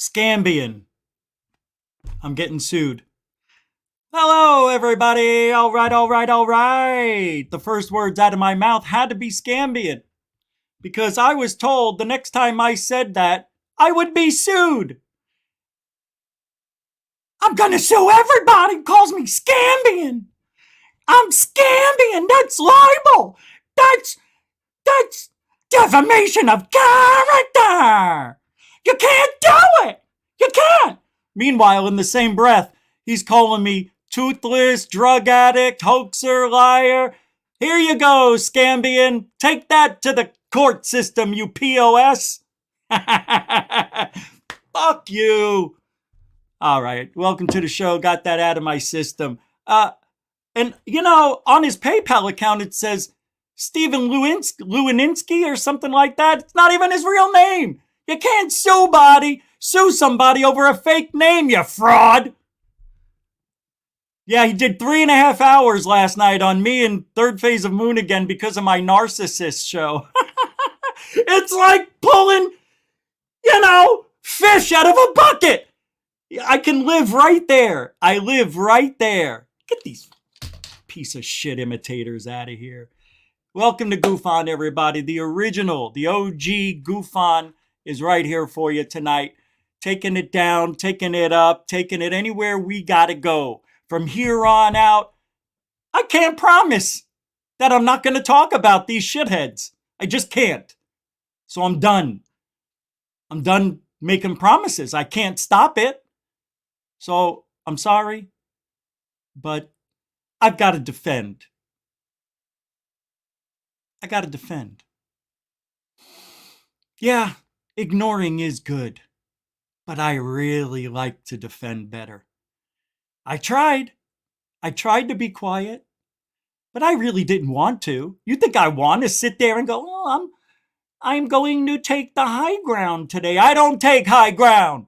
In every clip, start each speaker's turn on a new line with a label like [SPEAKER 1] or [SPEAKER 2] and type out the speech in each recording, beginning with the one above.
[SPEAKER 1] Scambian. I'm getting sued. Hello, everybody. All right. The first words out of my mouth had to be Scambian because I was told the next time I said that, I would be sued. I'm gonna sue everybody who calls me Scambian. I'm Scambian. That's libel. That's defamation of character. You can't do it. You can't. Meanwhile, in the same breath, he's calling me toothless, drug addict, hoaxer, liar. Here you go, Scambian. Take that to the court system, you POS. Fuck you. All right, welcome to the show. Got that out of my system. And, on his PayPal account, it says Steven Lewinsky or something like that. It's not even his real name. You can't sue somebody over a fake name, you fraud. Yeah, he did 3.5 hours last night on me and Third Phase of Moon again because of my narcissist show. It's like pulling, fish out of a bucket. I can live right there. I live right there. Get these piece of shit imitators out of here. Welcome to GUFON, everybody. The original, the OG GUFON is right here for you tonight. Taking it down, taking it up, taking it anywhere we gotta go. From here on out, I can't promise that I'm not going to talk about these shitheads. I just can't. So I'm done. I'm done making promises. I can't stop it. So I'm sorry, but I've got to defend. I got to defend. Yeah, ignoring is good, but I really like to defend better. I tried to be quiet, but I really didn't want to. You think I want to sit there and go, I'm going to take the high ground today. I don't take high ground.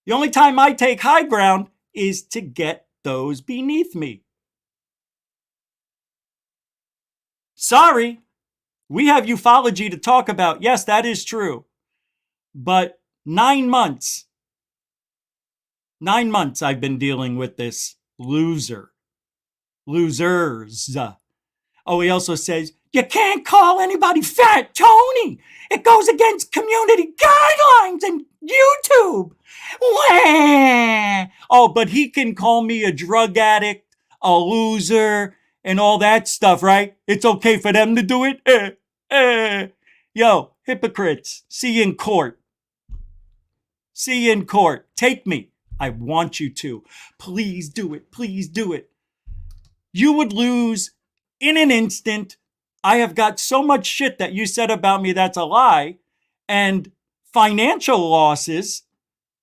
[SPEAKER 1] The only time I take high ground is to get those beneath me. Sorry, we have ufology to talk about. Yes, that is true. But 9 months I've been dealing with this losers. Oh, he also says, you can't call anybody Fat Tony. It goes against community guidelines and YouTube. Wah! Oh, but he can call me a drug addict, a loser, and all that stuff, right? It's okay for them to do it? Yo, hypocrites, see you in court. See you in court. Take me. I want you to. Please do it. Please do it. You would lose in an instant. I have got so much shit that you said about me that's a lie, and financial losses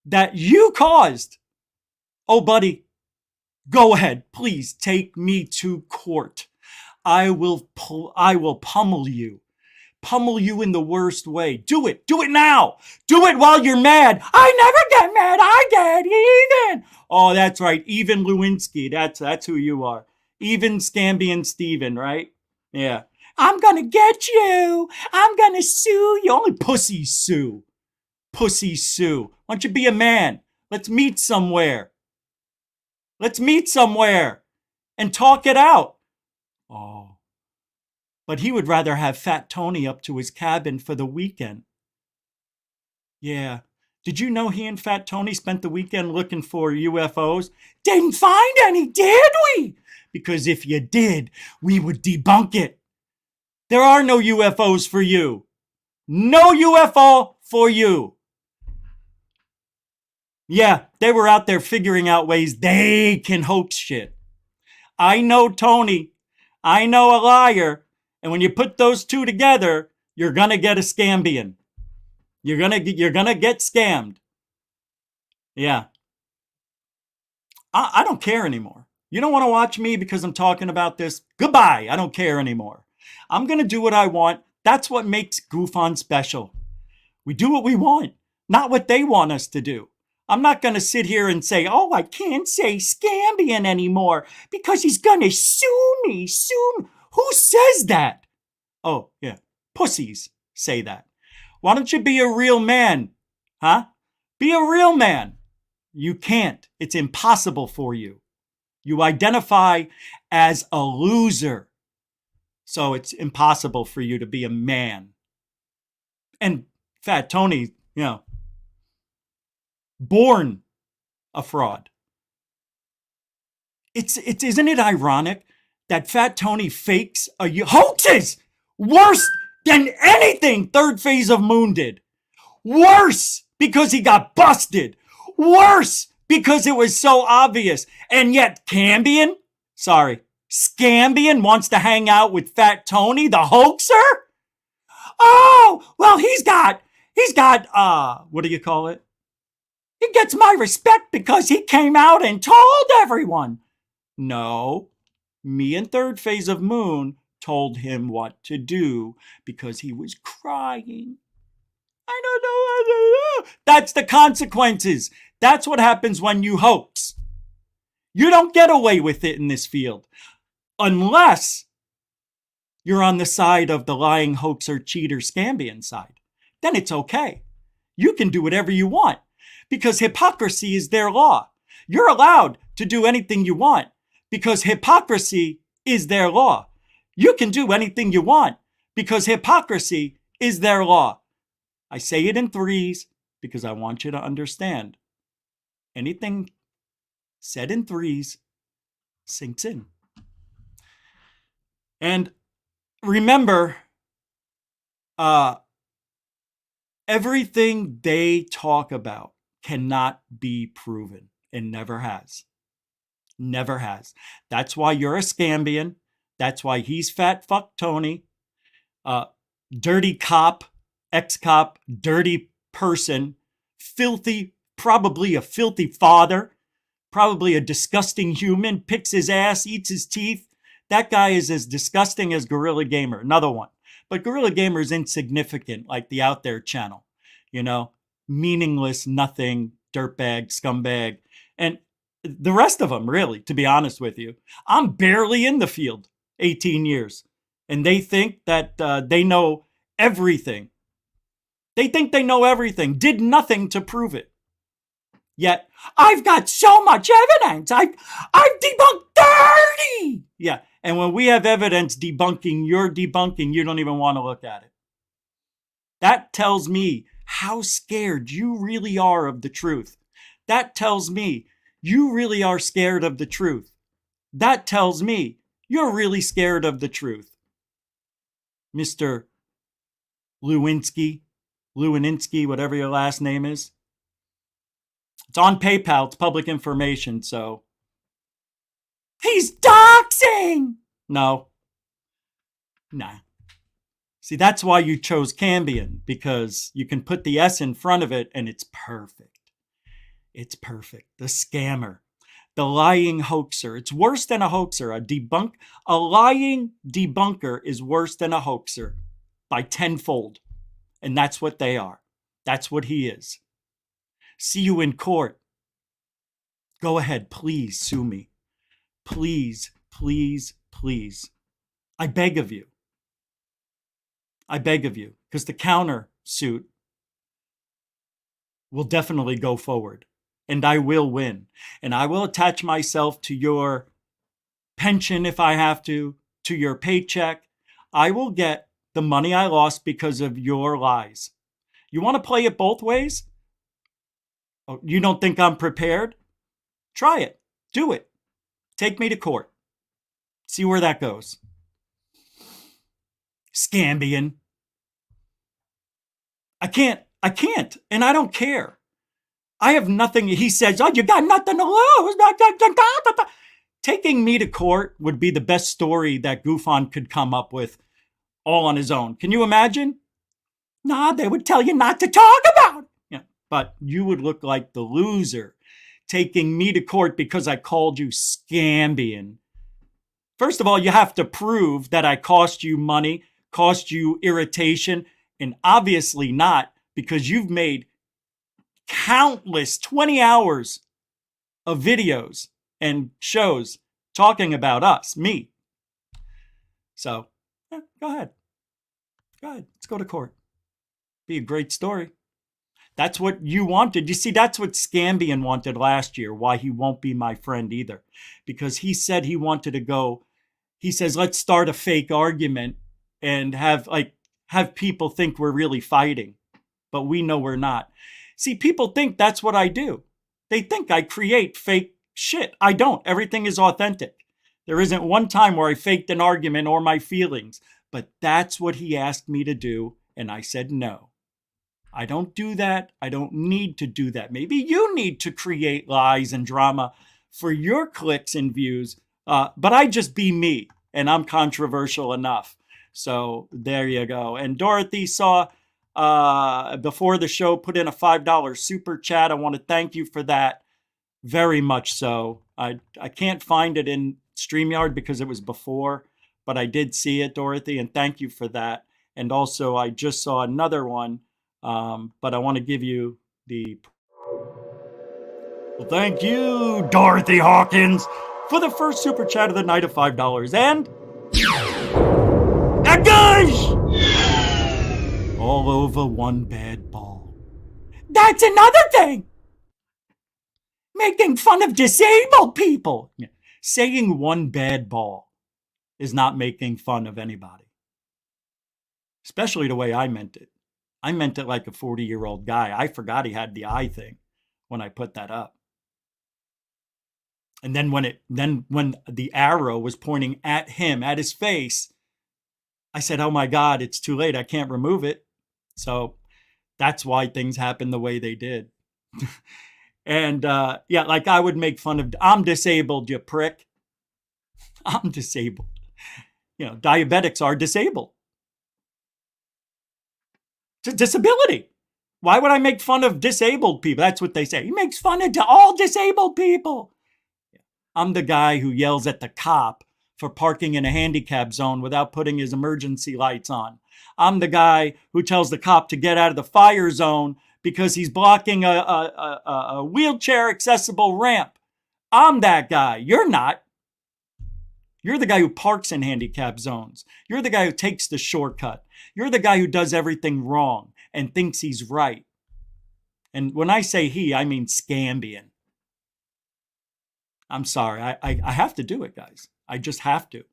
[SPEAKER 1] that you caused. Oh, buddy, go ahead. Please take me to court. I will pummel you. Pummel you in the worst way. Do it. Do it now. Do it while you're mad. I never get mad. I get even. Oh, that's right. Even Lewinsky. That's who you are. Even Scambian Steven, right? Yeah. I'm gonna get you. I'm gonna sue you. Only pussies sue. Pussies sue. Why don't you be a man? Let's meet somewhere. Let's meet somewhere and talk it out. Oh. But he would rather have Fat Tony up to his cabin for the weekend. Yeah. Did you know he and Fat Tony spent the weekend looking for UFOs? Didn't find any, did we? Because if you did, we would debunk it. There are no UFOs for you. No UFO for you. Yeah, they were out there figuring out ways they can hoax shit. I know Tony. I know a liar. And when you put those two together, you're going to get a Scambian. You're going to get scammed. Yeah. I don't care anymore. You don't want to watch me because I'm talking about this? Goodbye. I don't care anymore. I'm going to do what I want. That's what makes GUFON special. We do what we want, not what they want us to do. I'm not going to sit here and say, oh, I can't say Scambian anymore because he's going to sue me. Who says that? Oh, yeah. Pussies say that. Why don't you be a real man? Huh? Be a real man. You can't. It's impossible for you. You identify as a loser. So it's impossible for you to be a man. And Fat Tony, born a fraud. It's isn't it ironic that Fat Tony fakes hoaxes worse than anything Third Phase of Moon did. Worse because he got busted. Worse because it was so obvious. And yet Scambian wants to hang out with Fat Tony, the hoaxer? Oh, well, he's got, what do you call it? He gets my respect because he came out and told everyone. No, me and Third Phase of Moon told him what to do because he was crying. I don't know. That's the consequences. That's what happens when you hoax. You don't get away with it in this field unless you're on the side of the lying hoaxer, cheater, Scambian side. Then it's okay. You can do whatever you want because hypocrisy is their law. You're allowed to do anything you want because hypocrisy is their law. You can do anything you want because hypocrisy is their law. I say it in threes because I want you to understand. Anything said in threes sinks in. And remember, everything they talk about cannot be proven and never has. Never has. That's why you're a Scambian. That's why he's Fat Fuck Tony. Dirty cop, ex-cop, dirty person, filthy, probably a filthy father, probably a disgusting human, picks his ass, eats his teeth. That guy is as disgusting as Gorilla Gamer, another one. But Gorilla Gamer is insignificant, like the Out There channel. Meaningless, nothing, dirtbag, scumbag. And the rest of them, really, to be honest with you. I'm barely in the field, 18 years. And they think that they know everything. They think they know everything, did nothing to prove it. Yet, I've got so much evidence. I've debunked 30. Yeah, and when we have evidence debunking your debunking, you don't even want to look at it. That tells me how scared you really are of the truth. That tells me you really are scared of the truth. That tells me you're really scared of the truth. Mr. Lewinsky, whatever your last name is. It's on PayPal. It's public information, so. He's doxing! No. Nah. See, that's why you chose Scambian, because you can put the S in front of it and it's perfect. It's perfect. The scammer. The lying hoaxer. It's worse than a hoaxer. A lying debunker is worse than a hoaxer by tenfold. And that's what they are. That's what he is. See you in court. Go ahead, please sue me. Please, please, please. I beg of you. I beg of you, because the counter suit will definitely go forward. And I will win. And I will attach myself to your pension if I have to your paycheck. I will get the money I lost because of your lies. You want to play it both ways? Oh, you don't think I'm prepared? Try it. Do it. Take me to court. See where that goes. Scambian. I can't. And I don't care. I have nothing. He says, oh, you got nothing to lose. Taking me to court would be the best story that GUFON could come up with all on his own. Can you imagine? Nah, they would tell you not to talk about it. Yeah, but you would look like the loser taking me to court because I called you Scambian. First of all, you have to prove that I cost you money, cost you irritation, and obviously not, because you've made countless 20 hours of videos and shows talking about us, me. So, go ahead. Go ahead. Let's go to court. Be a great story. That's what you wanted. You see, that's what Scambian wanted last year, why he won't be my friend either. Because he said he wanted to go, he says, let's start a fake argument and have people think we're really fighting, but we know we're not. See, people think that's what I do. They think I create fake shit. I don't. Everything is authentic. There isn't one time where I faked an argument or my feelings, but that's what he asked me to do, and I said no. I don't do that. I don't need to do that. Maybe you need to create lies and drama for your clicks and views, but I just be me, and I'm controversial enough. So there you go. And Dorothy saw before the show put in a $5 super chat. I want to thank you for that very much so. I can't find it in StreamYard because it was before, but I did see it, Dorothy, and thank you for that. And also, I just saw another one, but I want to give you the... Well, thank you, Dorothy Hawkins, for the first super chat of the night of $5. And... that guys! All over one bad ball. That's another thing! Making fun of disabled people. Saying one bad ball is not making fun of anybody. Especially the way I meant it. I meant it like a 40-year-old guy. I forgot he had the eye thing when I put that up. And then when the arrow was pointing at him, at his face, I said, oh my God, it's too late. I can't remove it. So that's why things happened the way they did. And yeah, like I would make fun of, I'm disabled, you prick. I'm disabled. You know, diabetics are disabled. It's a disability. Why would I make fun of disabled people? That's what they say. He makes fun of all disabled people. I'm the guy who yells at the cop for parking in a handicap zone without putting his emergency lights on. I'm the guy who tells the cop to get out of the fire zone because he's blocking a wheelchair accessible ramp. I'm that guy. You're not. You're the guy who parks in handicap zones. You're the guy who takes the shortcut. You're the guy who does everything wrong and thinks he's right. And when I say he, I mean Scambian. I'm sorry. I have to do it, guys. I just have to.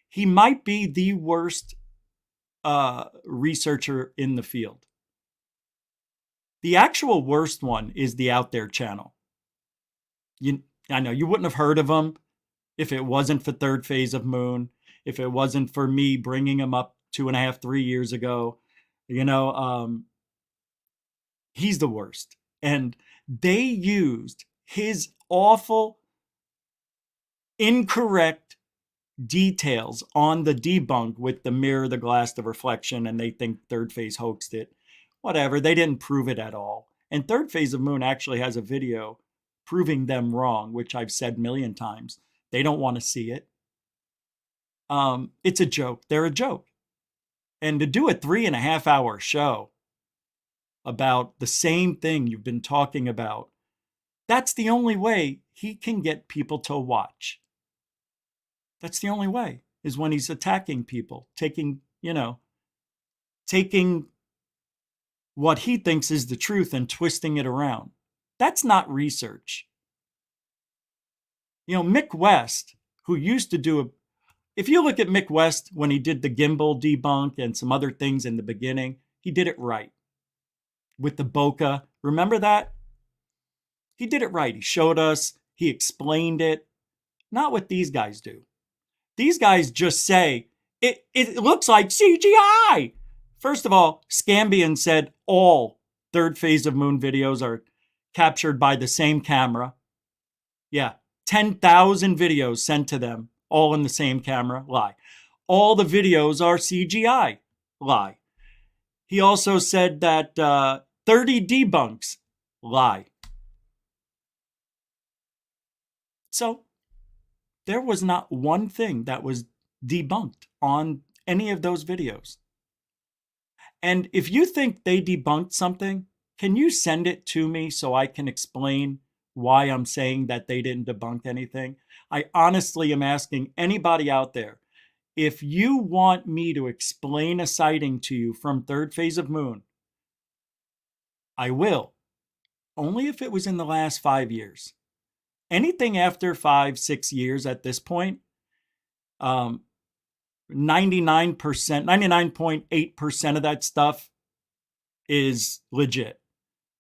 [SPEAKER 1] He might be the worst researcher in the field. The actual worst one is the Out There channel. I know you wouldn't have heard of him if it wasn't for Third Phase of Moon, if it wasn't for me bringing him up 2.5, 3 years ago. You know, he's the worst. And they used his awful, incorrect details on the debunk with the mirror, the glass, the reflection, and they think Third Phase hoaxed it. Whatever, they didn't prove it at all. And Third Phase of Moon actually has a video proving them wrong, which I've said a million times. They don't want to see it. It's a joke. They're a joke. And to do a 3.5-hour show about the same thing you've been talking about, that's the only way he can get people to watch. That's the only way, is when he's attacking people, taking what he thinks is the truth and twisting it around. That's not research. You know, Mick West, who used to do if you look at Mick West when he did the gimbal debunk and some other things in the beginning, he did it right. With the bokeh, remember that? He did it right. He showed us, he explained it. Not what these guys do. These guys just say, it looks like CGI. First of all, Scambian said all Third Phase of Moon videos are captured by the same camera. Yeah, 10,000 videos sent to them, all in the same camera. Lie. All the videos are CGI. Lie. He also said that 30 debunks. Lie. So there was not one thing that was debunked on any of those videos. And if you think they debunked something, can you send it to me so I can explain why I'm saying that they didn't debunk anything? I honestly am asking anybody out there, if you want me to explain a sighting to you from Third Phase of Moon, I will. Only if it was in the last 5 years. Anything after 5, 6 years at this point, 99%, 99.8% of that stuff is legit.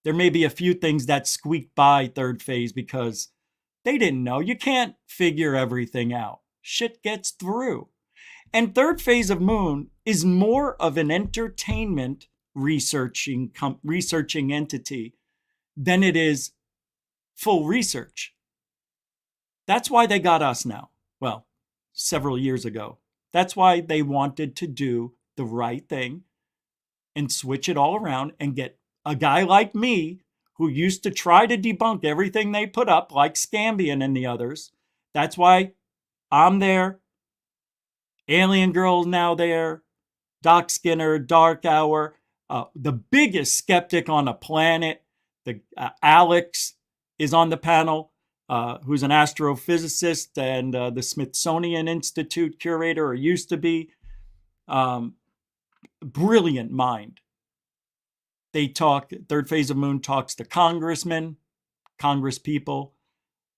[SPEAKER 1] There may be a few things that squeaked by third phase because they didn't know. You can't figure everything out. Shit gets through. And third phase of Moon is more of an entertainment researching entity than it is full research. That's why they got us now. Well, several years ago. That's why they wanted to do the right thing and switch it all around and get a guy like me who used to try to debunk everything they put up, like Scambian and the others. That's why I'm there. Alien Girl's now there. Doc Skinner, Dark Hour, the biggest skeptic on the planet, the Alex is on the panel, who's an astrophysicist and the Smithsonian Institute curator, or used to be. Brilliant mind. They talk, third phase of Moon talks to congressmen, congress people,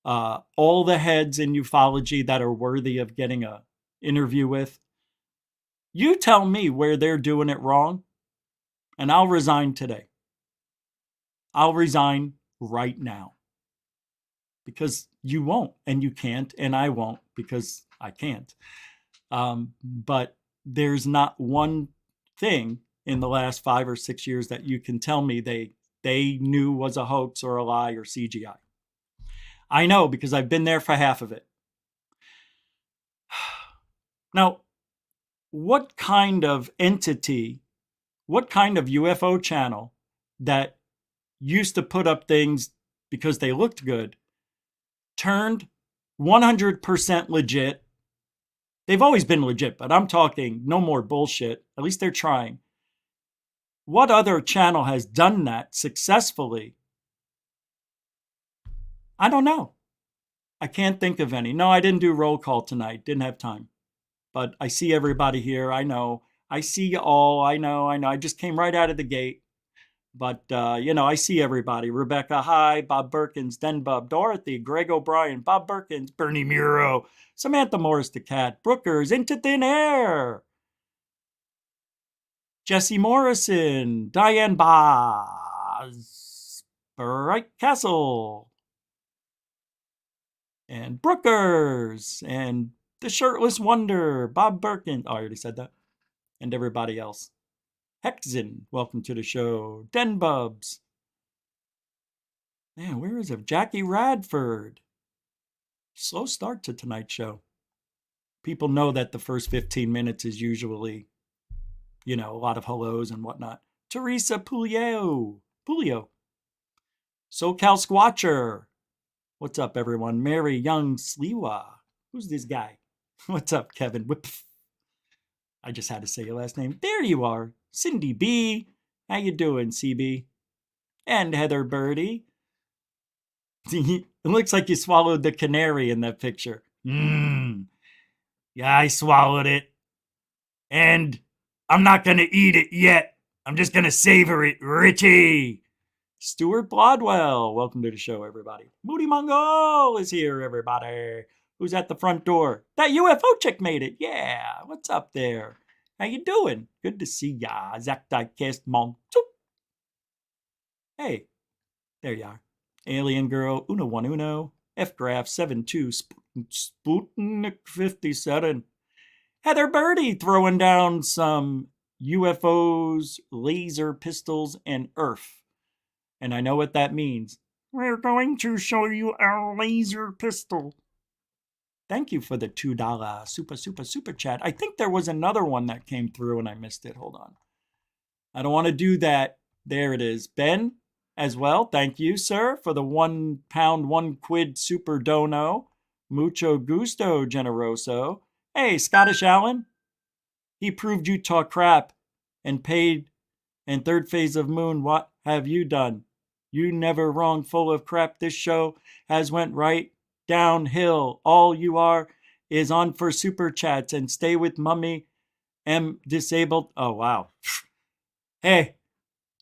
[SPEAKER 1] all the heads in ufology that are worthy of getting an interview with. You tell me where they're doing it wrong, and I'll resign today. I'll resign right now. Because you won't, and you can't, and I won't, because I can't. But there's not one thing in the last 5 or 6 years that you can tell me they knew was a hoax or a lie or CGI. I know, because I've been there for half of it. Now, what kind of entity, what kind of UFO channel that used to put up things because they looked good turned 100% legit? They've always been legit, but I'm talking no more bullshit. At least they're trying. What other channel has done that successfully? I don't know. I can't think of any. No, I didn't do roll call tonight. Didn't have time. But I see everybody here. I know. I see you all. I know. I just came right out of the gate. But, I see everybody. Rebecca, hi. Bob Perkins, Denbub, Dorothy, Greg O'Brien, Bob Perkins, Bernie Muro, Samantha Morris the Cat, Brookers, Into Thin Air, Jesse Morrison, Diane Boz, Bright Castle, and Brookers, and The Shirtless Wonder, Bob Perkins. Oh, I already said that. And everybody else. Hexen, welcome to the show. Denbubs. Man, where is it? Jackie Radford. Slow start to tonight's show. People know that the first 15 minutes is usually, a lot of hellos and whatnot. Teresa Pulio. SoCal Squatcher. What's up, everyone? Mary Young Sliwa. Who's this guy? What's up, Kevin? Whip. I just had to say your last name. There you are. Cindy B. How you doing, CB? And Heather Birdie. It looks like you swallowed the canary in that picture. Yeah, I swallowed it. And I'm not going to eat it yet. I'm just going to savor it. Richie. Stuart Blodwell. Welcome to the show, everybody. Moody Mongol is here, everybody. Who's at the front door? That UFO chick made it. Yeah. What's up there? How you doing? Good to see ya. Zach Diecast Mom. Hey. There you are. Alien Girl, Uno One Uno, F Graph 72, Sputnik 57. Heather Birdie throwing down some UFOs, laser pistols, and Earth. And I know what that means. We're going to show you our laser pistol. Thank you for the $2 super chat. I think there was another one that came through and I missed it. Hold on. I don't want to do that. There it is. Ben, as well. Thank you, sir, for the £1, £1 super dono. Mucho gusto, generoso. Hey, Scottish Allen. He proved you talk crap and paid. And third phase of Moon, what have you done? You never wrong, full of crap. This show has went right downhill. All you are is on for super chats and stay with mummy. Am disabled. Oh, wow. Hey.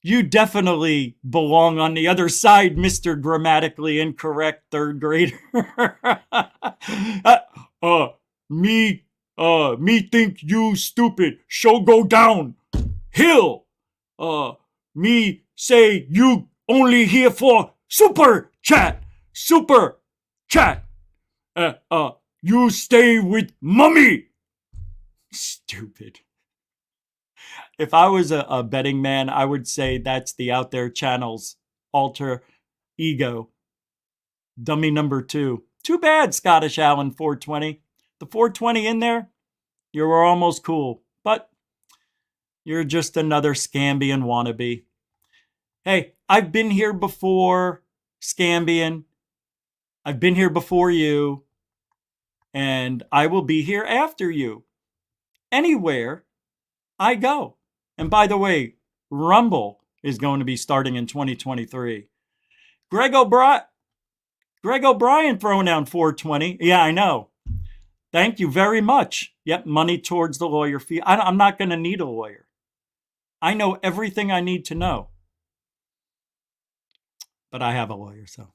[SPEAKER 1] You definitely belong on the other side, Mr. Grammatically Incorrect third grader. uh, uh, me, me think you stupid. Show go down. Hill. Uh, me say you only here for super chat. Super chat. You stay with mummy. Stupid. If I was a betting man, I would say that's the Out There Channel's alter ego. Dummy number 2. Too bad, Scottish Allen 420. The 420 in there, you were almost cool. But you're just another Scambian wannabe. Hey, I've been here before, Scambian. I've been here before you. And I will be here after you. Anywhere I go. And by the way, Rumble is going to be starting in 2023. Greg O'Brien throwing down 420. Yeah, I know. Thank you very much. Yep, money towards the lawyer fee. I'm not going to need a lawyer. I know everything I need to know. But I have a lawyer, so.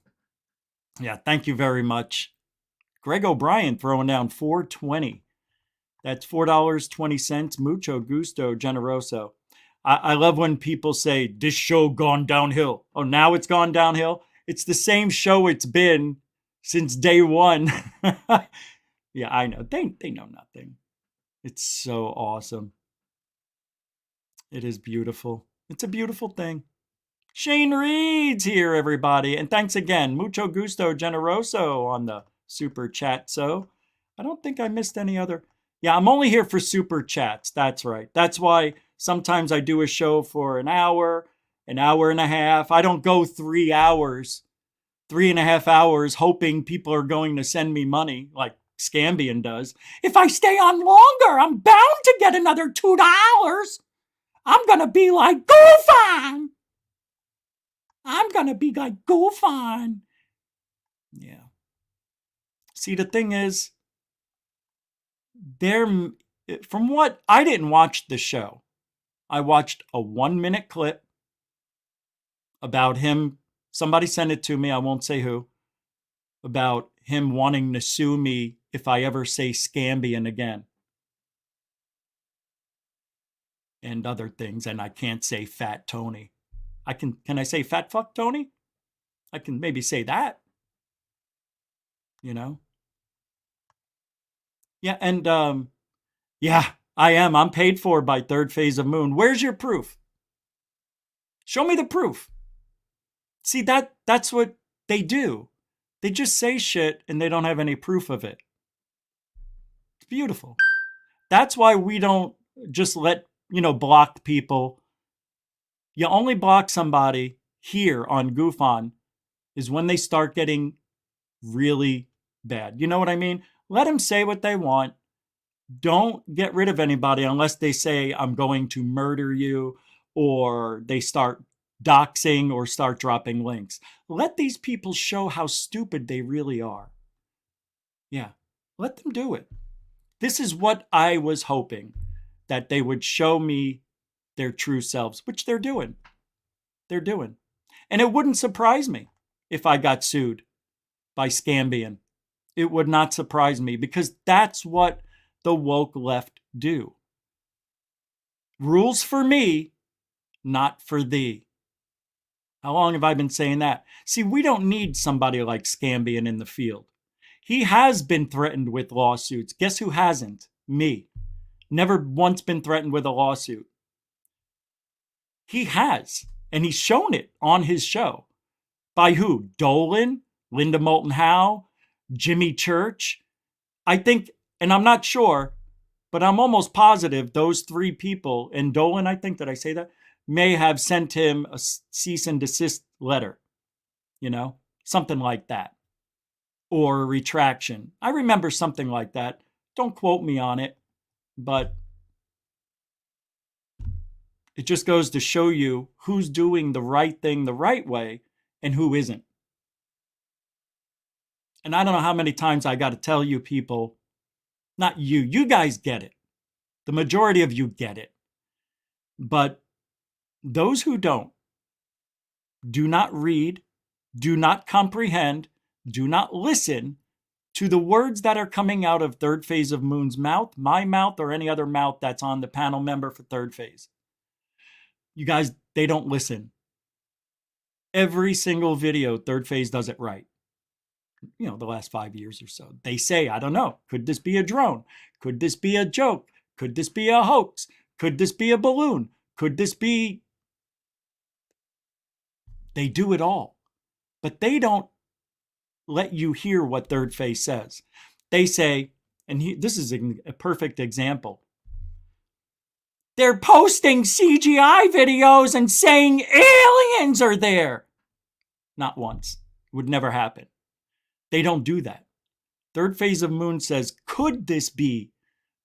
[SPEAKER 1] Yeah, thank you very much. Greg O'Brien throwing down 420. That's $4.20. Mucho gusto, generoso. I love when people say, this show gone downhill. Oh, now it's gone downhill? It's the same show it's been since day one. Yeah, I know. They know nothing. It's so awesome. It is beautiful. It's a beautiful thing. Shane Reed's here, everybody. And thanks again. Mucho gusto, generoso on the super chat. So I don't think I missed any other. Yeah, I'm only here for super chats. That's right. That's why sometimes I do a show for an hour and a half. I don't go 3 hours, 3.5 hours, hoping people are going to send me money like Scambian does. If I stay on longer, I'm bound to get another $2. I'm going to be like GUFON. I'm going to be like GUFON. Yeah. See, the thing is, from what I didn't watch the show, I watched a 1-minute clip about him. Somebody sent it to me. I won't say who. About him wanting to sue me if I ever say Scambian again. And other things. And I can't say Fat Tony. Can I say Fat Fuck Tony? I can maybe say that. You know? Yeah, and yeah, I am. I'm paid for by Third Phase of Moon. Where's your proof? Show me the proof. See, that's what they do. They just say shit and they don't have any proof of it. It's beautiful. That's why we don't just let, block people. You only block somebody here on GUFON is when they start getting really bad. You know what I mean? Let them say what they want. Don't get rid of anybody unless they say, I'm going to murder you, or they start doxing or start dropping links. Let these people show how stupid they really are. Yeah, let them do it. This is what I was hoping, that they would show me their true selves, which they're doing. They're doing. And it wouldn't surprise me if I got sued by Scambian. It would not surprise me, because that's what the woke left do. Rules for me, not for thee. How long have I been saying that? See, we don't need somebody like Scambian in the field. He has been threatened with lawsuits. Guess who hasn't? Me. Never once been threatened with a lawsuit. He has, and he's shown it on his show. By who? Dolan? Linda Moulton Howe? Jimmy Church? I think, and I'm not sure, but I'm almost positive those 3 people, and Dolan, I think, did I say that? May have sent him a cease and desist letter. Something like that. Or a retraction. I remember something like that. Don't quote me on it, but it just goes to show you who's doing the right thing the right way and who isn't. And I don't know how many times I got to tell you people, not you guys get it. The majority of you get it. But those who don't, do not read, do not comprehend, do not listen to the words that are coming out of Third Phase of Moon's mouth, my mouth, or any other mouth that's on the panel member for Third Phase. You guys, they don't listen. Every single video, Third Phase does it right. You know, the last 5 years or so. They say, I don't know, could this be a drone? Could this be a joke? Could this be a hoax? Could this be a balloon? Could this be... They do it all. But they don't let you hear what Third Phase says. They say, and this is a perfect example. They're posting CGI videos and saying aliens are there. Not once. Would never happen. They don't do that. Third Phase of Moon says, could this be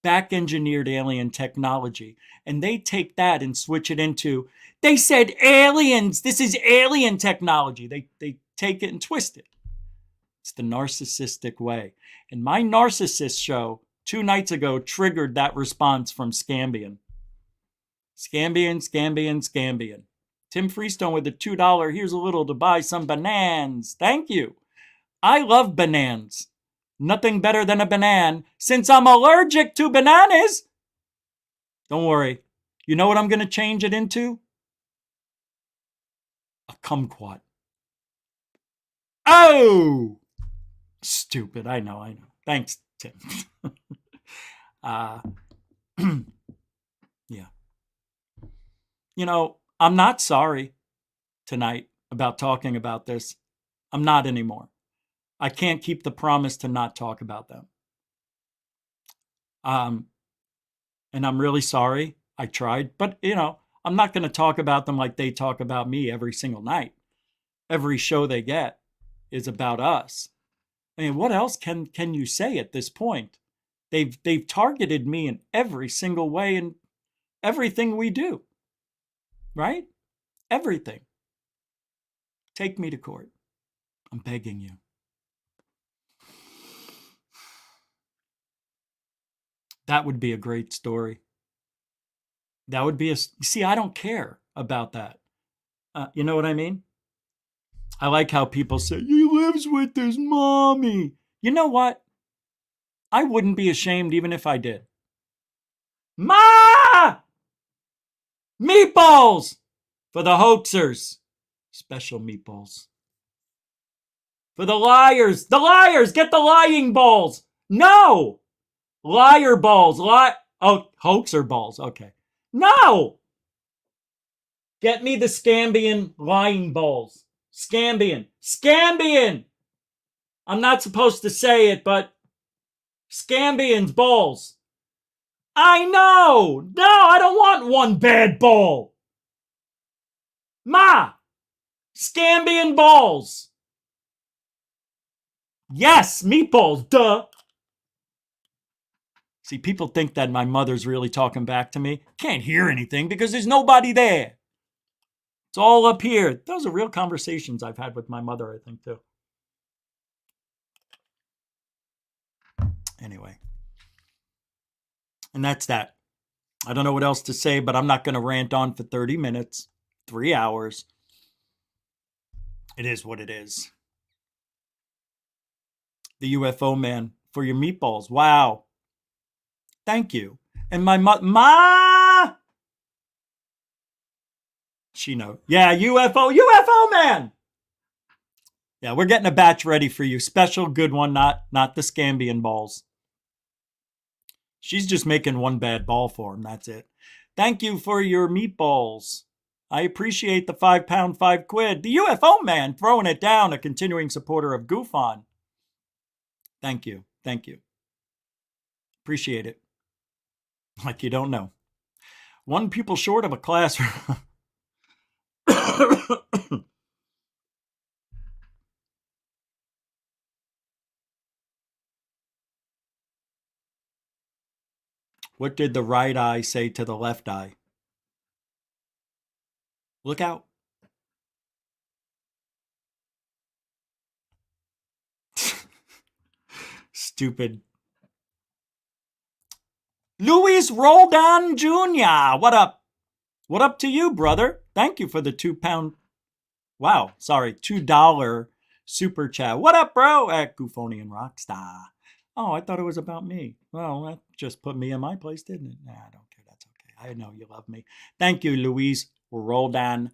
[SPEAKER 1] back-engineered alien technology? And they take that and switch it into, they said aliens, this is alien technology. They take it and twist it. It's the narcissistic way. And my narcissist show 2 nights ago triggered that response from Scambian. Scambian. Tim Freestone with a $2. Here's a little to buy some bananas. Thank you. I love bananas. Nothing better than a banana since I'm allergic to bananas. Don't worry. You know what I'm going to change it into? A kumquat. Oh! Stupid. I know. Thanks, Tim. Yeah. You know, I'm not sorry tonight about talking about this. I'm not anymore. I can't keep the promise to not talk about them. And I'm really sorry. I tried, but you know, I'm not going to talk about them like they talk about me every single night. Every show they get is about us. I mean, what else can you say at this point? They've targeted me in every single way in everything we do. Right? Everything. Take me to court. I'm begging you. That would be a great story. That would be see, I don't care about that. You know what I mean? I like how people say, he lives with his mommy. You know what? I wouldn't be ashamed even if I did. Ma! Meatballs! For the hoaxers. Special meatballs. For the liars. The liars! Get the lying balls! No! Liar balls. Oh, hoaxer balls. Okay. No! Get me the Scambian lying balls. Scambian! I'm not supposed to say it, but Scambian's balls. I know! No, I don't want one bad ball. Ma! Scambian balls. Yes, meatballs, duh. See, people think that my mother's really talking back to me. Can't hear anything because there's nobody there. It's all up here. Those are real conversations I've had with my mother, I think, too. Anyway. And that's that. I don't know what else to say, but I'm not going to rant on for 30 minutes, 3 hours. It is what it is. The UFO man for your meatballs. Wow. Thank you. And my Ma! She knows. Yeah, UFO man! Yeah, we're getting a batch ready for you. Special good one, not the Scambian balls. She's just making one bad ball for him. That's it. Thank you for your meatballs. I appreciate the £5, £5. The UFO man throwing it down, a continuing supporter of GUFON. Thank you. Thank you. Appreciate it. Like you don't know. One pupil short of a classroom. What did the right eye say to the left eye? Look out. Stupid. Luis Roldan Jr. What up? What up to you, brother? Thank you for the £2. Wow, sorry, $2 super chat. What up, bro? At Gufonian Rockstar. Oh, I thought it was about me. Well, that just put me in my place, didn't it? Nah, I don't care. That's okay. I know you love me. Thank you, Luis Roldan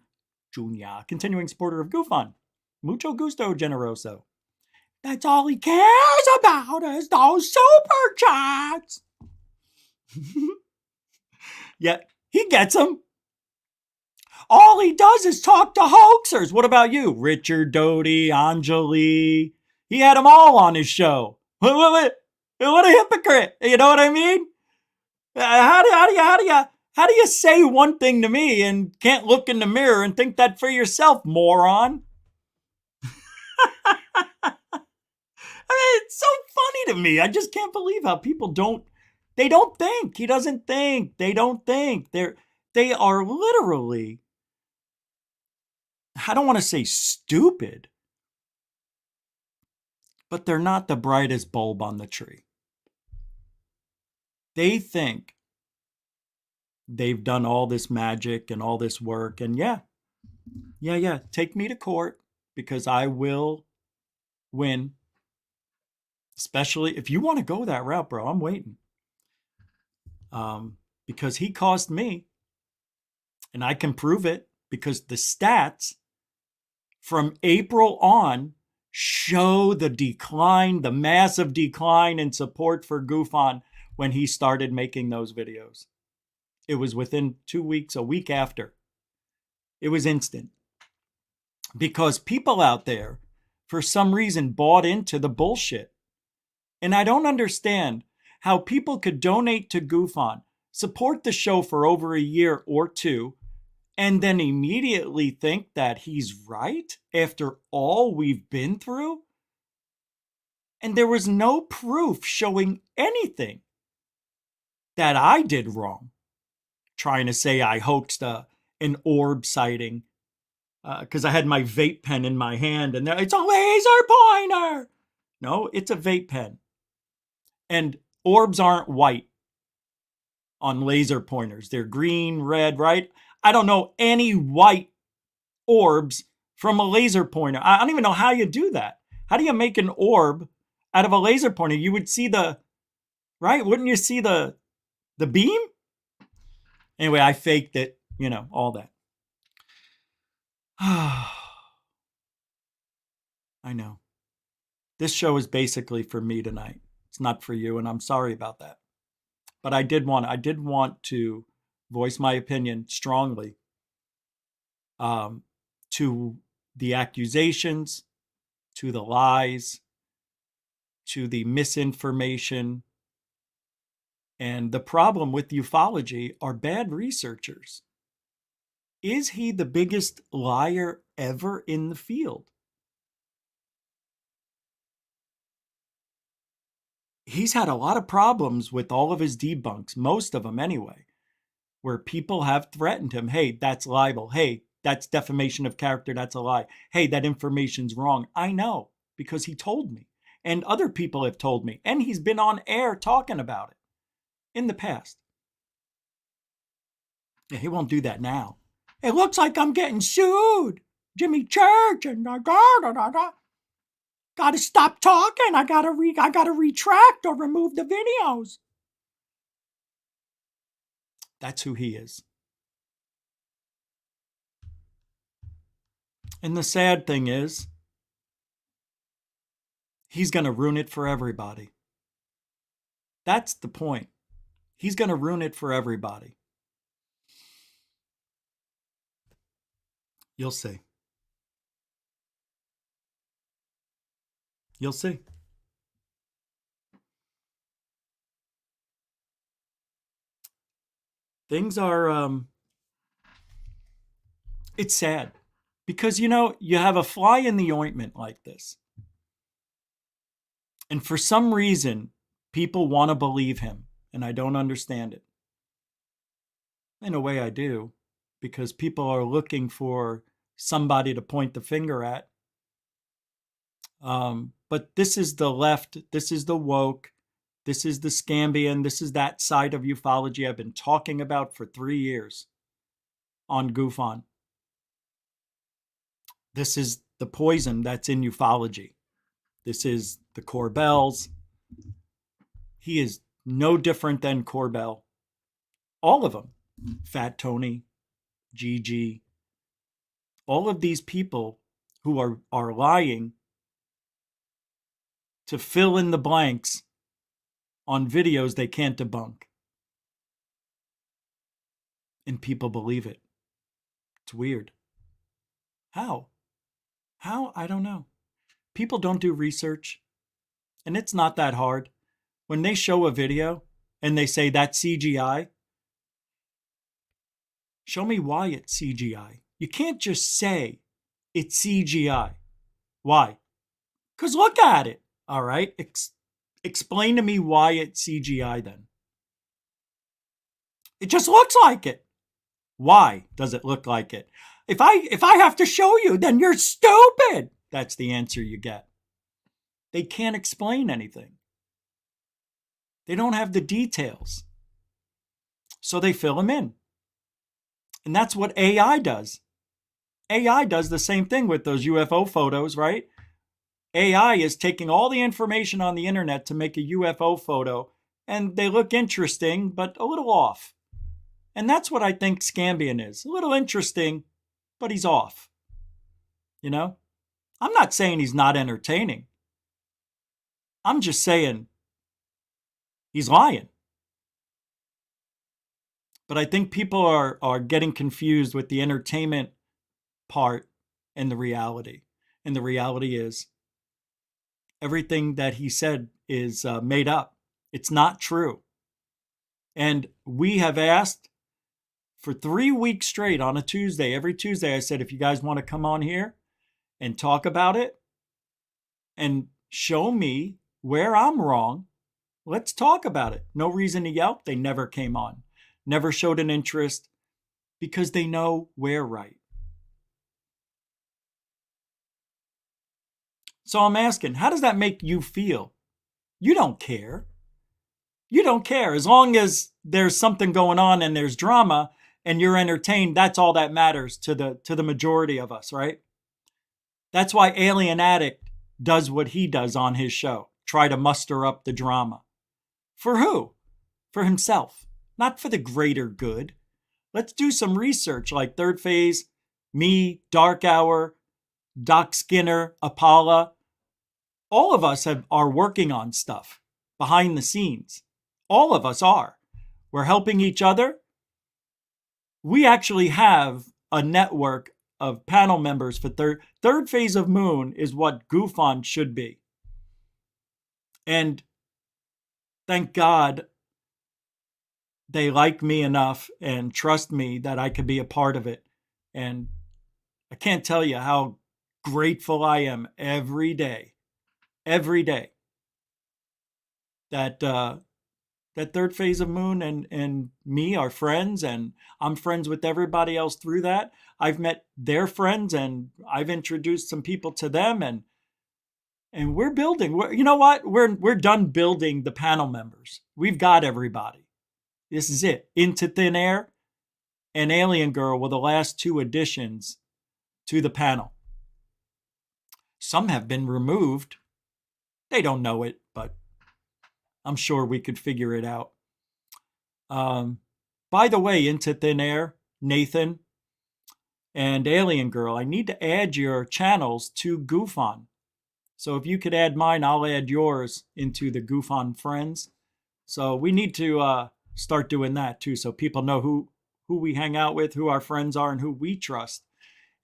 [SPEAKER 1] Jr., continuing supporter of GUFON. Mucho gusto, generoso. That's all he cares about is those super chats. Yeah, he gets them. All he does is talk to hoaxers. What about you? Richard Doty, Anjali. He had them all on his show. What a hypocrite. You know what I mean? How do you say one thing to me and can't look in the mirror and think that for yourself, moron? I mean, it's so funny to me. I just can't believe how people don't think. He doesn't think. They don't think. They are literally, I don't want to say stupid, but they're not the brightest bulb on the tree. They think they've done all this magic and all this work, and yeah, take me to court because I will win. Especially if you want to go that route, bro, I'm waiting. Because he cost me, and I can prove it because the stats from April on show the decline, the massive decline in support for GUFON when he started making those videos. It was within 2 weeks, a week after. It was instant. Because people out there, for some reason, bought into the bullshit. And I don't understand how people could donate to GUFON, support the show for over a year or two, and then immediately think that he's right after all we've been through? And there was no proof showing anything that I did wrong. Trying to say I hoaxed an orb sighting because I had my vape pen in my hand and it's a laser pointer. No, it's a vape pen. And orbs aren't white on laser pointers. They're green, red, right? I don't know any white orbs from a laser pointer. I don't even know how you do that. How do you make an orb out of a laser pointer? You would see right? Wouldn't you see the beam? Anyway, I faked it, all that. I know. This show is basically for me tonight. It's not for you, and I'm sorry about that. But I did want to voice my opinion strongly to the accusations, to the lies, to the misinformation. And the problem with ufology are bad researchers. Is he the biggest liar ever in the field? He's had a lot of problems with all of his debunks, most of them anyway, where people have threatened him. Hey, that's libel. Hey, that's defamation of character. That's a lie. Hey, that information's wrong. I know because he told me and other people have told me, and he's been on air talking about it in the past. Yeah, he won't do that now. It looks like I'm getting sued. Jimmy Church and Gotta stop talking. I gotta retract or remove the videos. That's who he is. And the sad thing is, he's gonna ruin it for everybody. That's the point. He's gonna ruin it for everybody. You'll see. You'll see. Things are, it's sad. Because, you have a fly in the ointment like this. And for some reason, people want to believe him. And I don't understand it. In a way, I do. Because people are looking for somebody to point the finger at. But this is the left. This is the woke. This is the Scambian. This is that side of ufology I've been talking about for 3 years on GUFON. This is the poison that's in ufology. This is the Corbells. He is no different than Corbell. All of them. Fat Tony, Gigi, all of these people who are lying to fill in the blanks on videos they can't debunk. And people believe it. It's weird. How? How? I don't know. People don't do research. And it's not that hard. When they show a video and they say that's CGI, show me why it's CGI. You can't just say it's CGI. Why? Because look at it. All right. Explain to me why it's CGI then. It just looks like it. Why does it look like it? If I have to show you, then you're stupid. That's the answer you get. They can't explain anything. They don't have the details. So they fill them in. And that's what AI does. AI does the same thing with those UFO photos, right? AI is taking all the information on the internet to make a UFO photo, and they look interesting, but a little off. And that's what I think Scambian is. A little interesting, but he's off. You know? I'm not saying he's not entertaining. I'm just saying he's lying. But I think people are getting confused with the entertainment part and the reality. And the reality is everything that he said is made up. It's not true. And we have asked for 3 weeks straight on a Tuesday. Every Tuesday I said, if you guys want to come on here and talk about it and show me where I'm wrong, let's talk about it. No reason to yelp. They never came on. Never showed an interest because they know we're right. So I'm asking, how does that make you feel? You don't care. You don't care. As long as there's something going on and there's drama and you're entertained, that's all that matters to the majority of us, right? That's why Alien Addict does what he does on his show. Try to muster up the drama. For who? For himself, not for the greater good. Let's do some research like Third Phase, me, Dark Hour, Doc Skinner, Apollo. All of us are working on stuff behind the scenes. All of us are. We're helping each other. We actually have a network of panel members for third phase of Moon is what GUFON should be. And thank God they like me enough and trust me that I could be a part of it. And I can't tell you how grateful I am every day that that third phase of Moon and me are friends, and I'm friends with everybody else through that. I've met their friends and I've introduced some people to them, and we're building. You know what? We're done building the panel members. We've got everybody. This is it. Into Thin Air and Alien Girl were the last 2 additions to the panel. Some have been removed. They don't know it, but I'm sure we could figure it out. By the way, Into Thin Air, Nathan, and Alien Girl, I need to add your channels to GUFON. So if you could add mine, I'll add yours into the GUFON friends. So we need to start doing that too, so people know who we hang out with, who our friends are, and who we trust.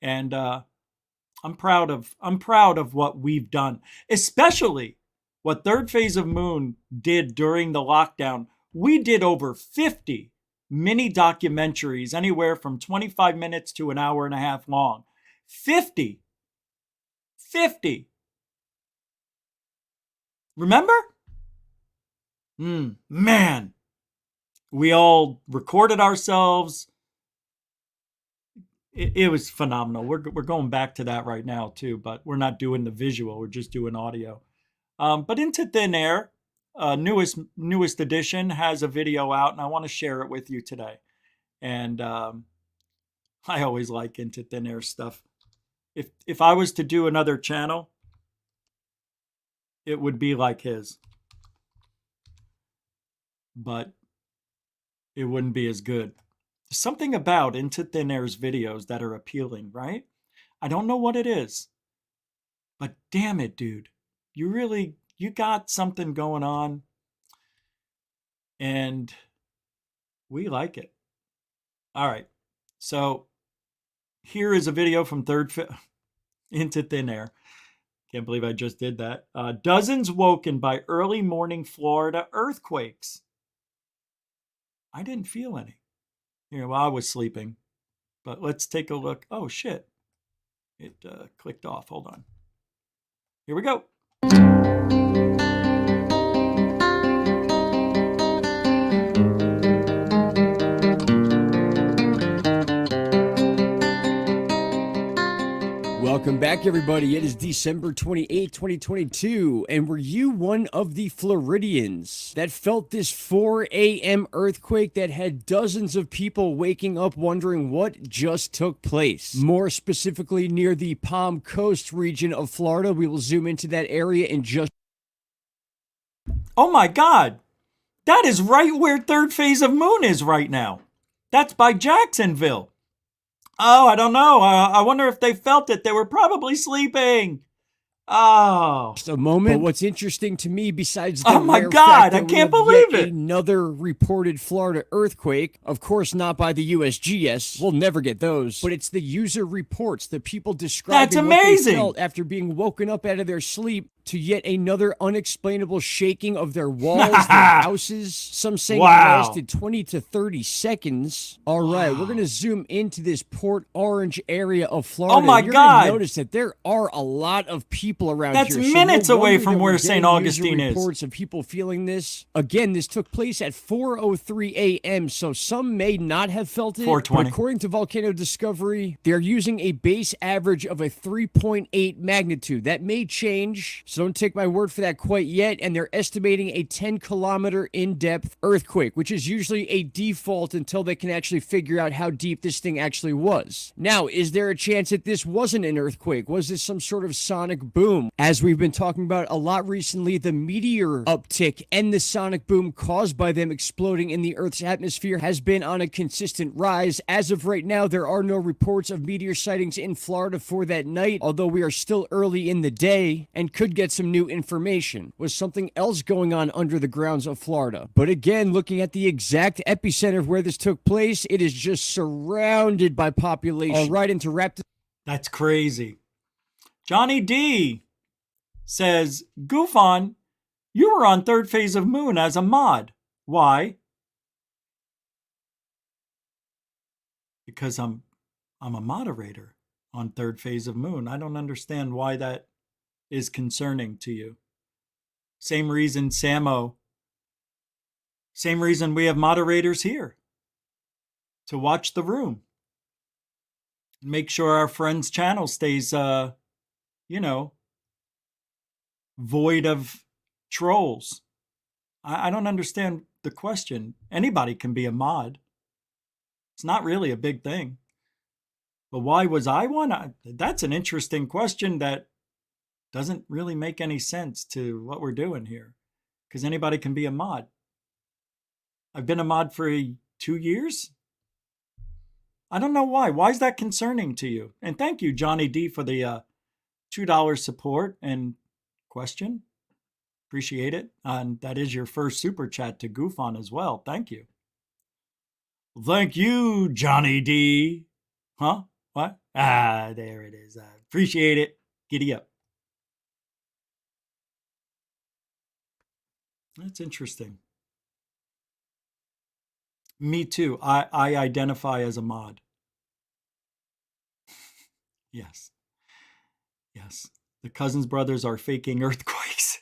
[SPEAKER 1] And I'm proud of what we've done, especially what Third Phase of Moon did during the lockdown. We did over 50 mini documentaries, anywhere from 25 minutes to an hour and a half long. 50. Remember? Man. We all recorded ourselves. It was phenomenal. We're going back to that right now too, but we're not doing the visual. We're just doing audio. But Into Thin Air, newest edition, has a video out, and I want to share it with you today. And I always like Into Thin Air stuff. If I was to do another channel, it would be like his. But it wouldn't be as good. There's something about Into Thin Air's videos that are appealing, right? I don't know what it is. But damn it, dude. You got something going on. And we like it. All right. So here is a video from Into Thin Air. Can't believe I just did that. Dozens woken by early morning Florida earthquakes. I didn't feel any. While I was sleeping. But let's take a look. Oh, shit. It clicked off. Hold on. Here we go.
[SPEAKER 2] Welcome back, everybody. It is December 28, 2022, and were you one of the Floridians that felt this 4 a.m. earthquake that had dozens of people waking up wondering what just took place? More specifically, near the Palm Coast region of Florida. We will zoom into that area in just...
[SPEAKER 1] Oh my God! That is right where third phase of moon is right now. That's by Jacksonville. Oh, I don't know. I wonder if they felt it. They were probably sleeping. Oh,
[SPEAKER 2] just a moment. But what's interesting to me, besides the
[SPEAKER 1] oh my
[SPEAKER 2] rare
[SPEAKER 1] God,
[SPEAKER 2] fact that
[SPEAKER 1] I can't
[SPEAKER 2] we have
[SPEAKER 1] believe
[SPEAKER 2] yet
[SPEAKER 1] it.
[SPEAKER 2] Another reported Florida earthquake, of course not by the USGS. We'll never get those. But it's the user reports, the people describing
[SPEAKER 1] That's amazing.
[SPEAKER 2] what they felt after being woken up out of their sleep to yet another unexplainable shaking of their walls, their houses. Some saying it lasted 20 to 30 seconds. All right, we're going to zoom into this Port Orange area of Florida.
[SPEAKER 1] Oh my
[SPEAKER 2] You're
[SPEAKER 1] God.
[SPEAKER 2] gonna notice that there are a lot of people around
[SPEAKER 1] That's
[SPEAKER 2] here.
[SPEAKER 1] minutes
[SPEAKER 2] So no
[SPEAKER 1] away
[SPEAKER 2] wonder
[SPEAKER 1] from
[SPEAKER 2] that
[SPEAKER 1] where
[SPEAKER 2] we're
[SPEAKER 1] St.
[SPEAKER 2] getting
[SPEAKER 1] Augustine
[SPEAKER 2] user
[SPEAKER 1] is.
[SPEAKER 2] reports of people feeling this. Again, this took place at 4:03 a.m., so some may not have felt it.
[SPEAKER 1] 4:20.
[SPEAKER 2] But according to Volcano Discovery, they're using a base average of a 3.8 magnitude. That may change, so don't take my word for that quite yet. And they're estimating a 10-kilometer in-depth earthquake, which is usually a default until they can actually figure out how deep this thing actually was. Now, is there a chance that this wasn't an earthquake? Was this some sort of sonic boom? As we've been talking about a lot recently, the meteor uptick and the sonic boom caused by them exploding in the Earth's atmosphere has been on a consistent rise. As of right now, there are no reports of meteor sightings in Florida for that night, although we are still early in the day and could get some new information. Was something else going on under the grounds of Florida? But again, looking at the exact epicenter of where this took place, it is just surrounded by population. All right, and to wrap this...
[SPEAKER 1] That's crazy. Johnny D says, GUFON, you were on third phase of moon as a mod. Why? Because I'm a moderator on third phase of moon. I don't understand why that is concerning to you. Same reason, Samo. Same reason we have moderators here. To watch the room. Make sure our friend's channel stays, void of trolls. I don't understand the question. Anybody can be a mod. It's not really a big thing. But why was I one? That's an interesting question that doesn't really make any sense to what we're doing here. Because anybody can be a mod. I've been a mod for 2 years. I don't know why. Why is that concerning to you? And thank you, Johnny D, for the $2 support and question. Appreciate it. And that is your first super chat to GUFON as well. Thank you. Thank you, Johnny D. Huh? What? There it is. Appreciate it. Giddy up. That's interesting. Me too. I identify as a mod. Yes. Yes. The Cousins brothers are faking earthquakes.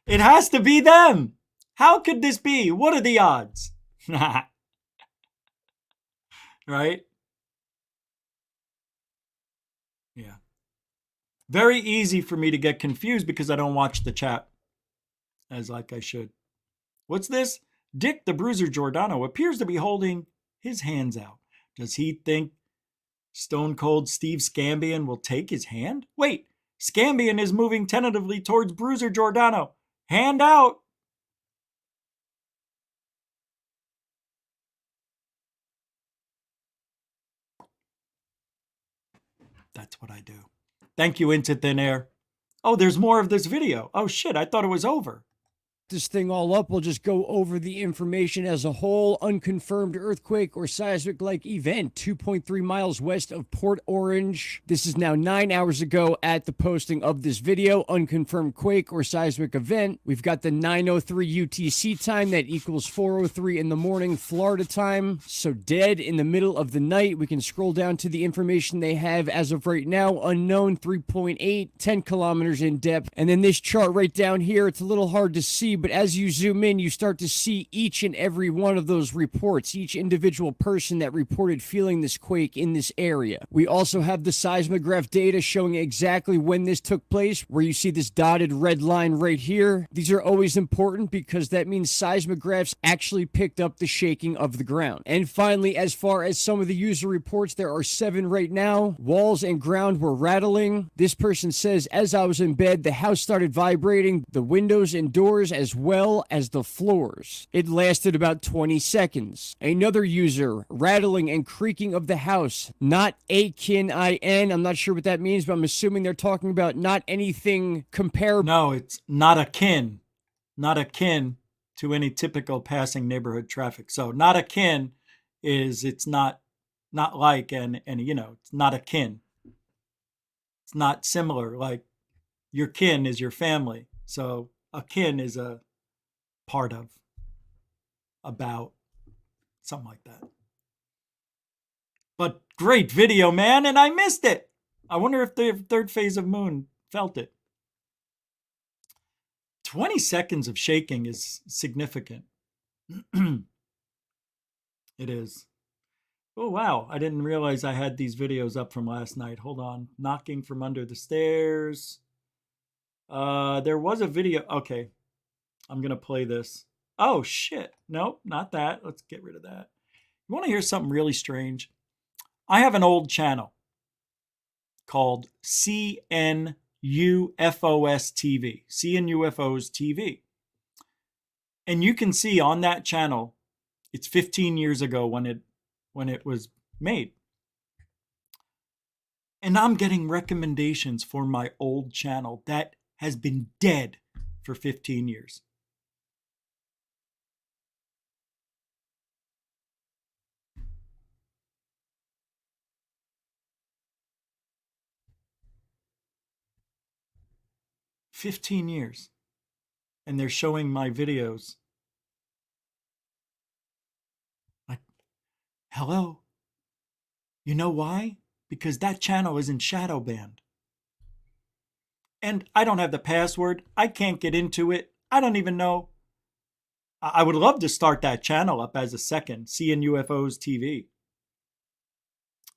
[SPEAKER 1] It has to be them. How could this be? What are the odds? Right? Yeah. Very easy for me to get confused because I don't watch the chat as like I should. What's this? Dick the Bruiser Giordano appears to be holding his hands out. Does he think Stone Cold Steve Scambian will take his hand? Wait, Scambian is moving tentatively towards Bruiser Giordano. Hand out. That's what I do. Thank you, Into Thin Air. Oh, there's more of this video. Oh shit, I thought it was over.
[SPEAKER 2] This thing all up, we'll just go over the information as a whole. Unconfirmed earthquake or seismic-like event 2.3 miles west of Port Orange. This is now 9 hours ago at the posting of this video. Unconfirmed quake or seismic event. We've got the 9:03 UTC time. That equals 4:03 in the morning Florida time. So dead in the middle of the night. We can scroll down to the information they have as of right now. Unknown 3.8, 10 kilometers in depth. And then this chart right down here, it's a little hard to see, but as you zoom in, you start to see each and every one of those reports, each individual person that reported feeling this quake in this area. We also have the seismograph data showing exactly when this took place, where you see this dotted red line right here. These are always important because that means seismographs actually picked up the shaking of the ground. And finally, as far as some of the user reports, there are 7 right now. Walls and ground were rattling. This person says, as I was in bed, the house started vibrating, the windows and doors as well as the floors. It lasted about 20 seconds. Another user, rattling and creaking of the house. Not A-K-I-N. I'm not sure what that means, but I'm assuming they're talking about not anything comparable.
[SPEAKER 1] No, it's not akin. Not akin to any typical passing neighborhood traffic. So not akin is it's not like and you know, it's not akin. It's not similar. Like your kin is your family. So akin is a part of, about, something like that. But great video, man, and I missed it. I wonder if the third phase of moon felt it. 20 seconds of shaking is significant. It is. Oh, wow. I didn't realize I had these videos up from last night. Hold on. Knocking from under the stairs. There was a video. Okay. I'm going to play this. Oh, shit. Nope, not that. Let's get rid of that. You want to hear something really strange? I have an old channel called CNUFOS TV. CNUFOs TV. And you can see on that channel, it's 15 years ago when it was made. And I'm getting recommendations for my old channel that has been dead for 15 years. "15 years. And they're showing my videos. Like, hello? You know why? Because that channel isn't shadow banned. And I don't have the password. I can't get into it. I don't even know. I would love to start that channel up as a second, CNUFOs TV.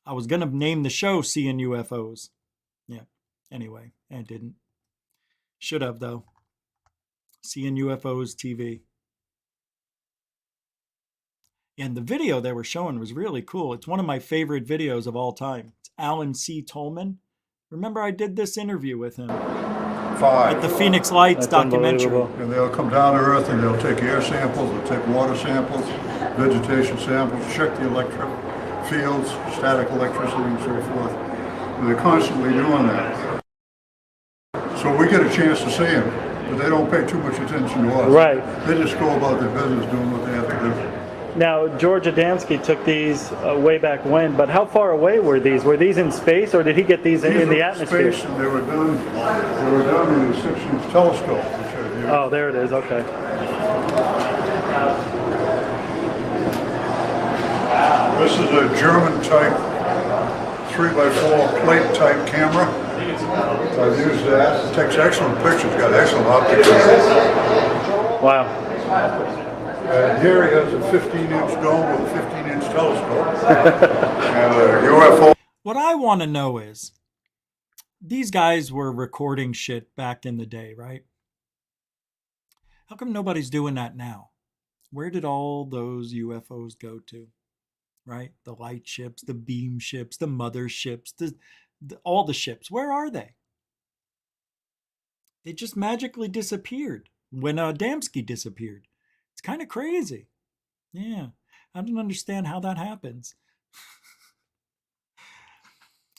[SPEAKER 1] I was going to name the show CNUFOs. Yeah, anyway, I didn't. Should have, though. CNUFOs TV. And the video they were showing was really cool. It's one of my favorite videos of all time. It's Alan C. Tolman. Remember I did this interview with him at the Phoenix Lights documentary.
[SPEAKER 3] And they'll come down to Earth and they'll take air samples, they'll take water samples, vegetation samples, check the electric fields, static electricity and so forth. And they're constantly doing that. So we get a chance to see them, but they don't pay too much attention to us.
[SPEAKER 4] Right.
[SPEAKER 3] They just go about their business doing what they have to do.
[SPEAKER 4] Now, George Adamski took these way back when, but how far away were these? Were these in space, or did he get these in the atmosphere?
[SPEAKER 3] Space, and they were done with a 6-inch telescope.
[SPEAKER 4] Oh, there it is. Okay.
[SPEAKER 3] This is a German type 3x4 plate type camera. I've used that. It takes excellent pictures. Got excellent optics.
[SPEAKER 4] Wow.
[SPEAKER 3] And here he has a 15-inch dome with a 15-inch telescope. And a UFO.
[SPEAKER 1] What I want to know is, these guys were recording shit back in the day, right? How come nobody's doing that now? Where did all those UFOs go to? right? The light ships, the beam ships, the mother ships, all the ships. Where are they? They just magically disappeared when Adamski disappeared. It's kind of crazy. Yeah, I don't understand how that happens.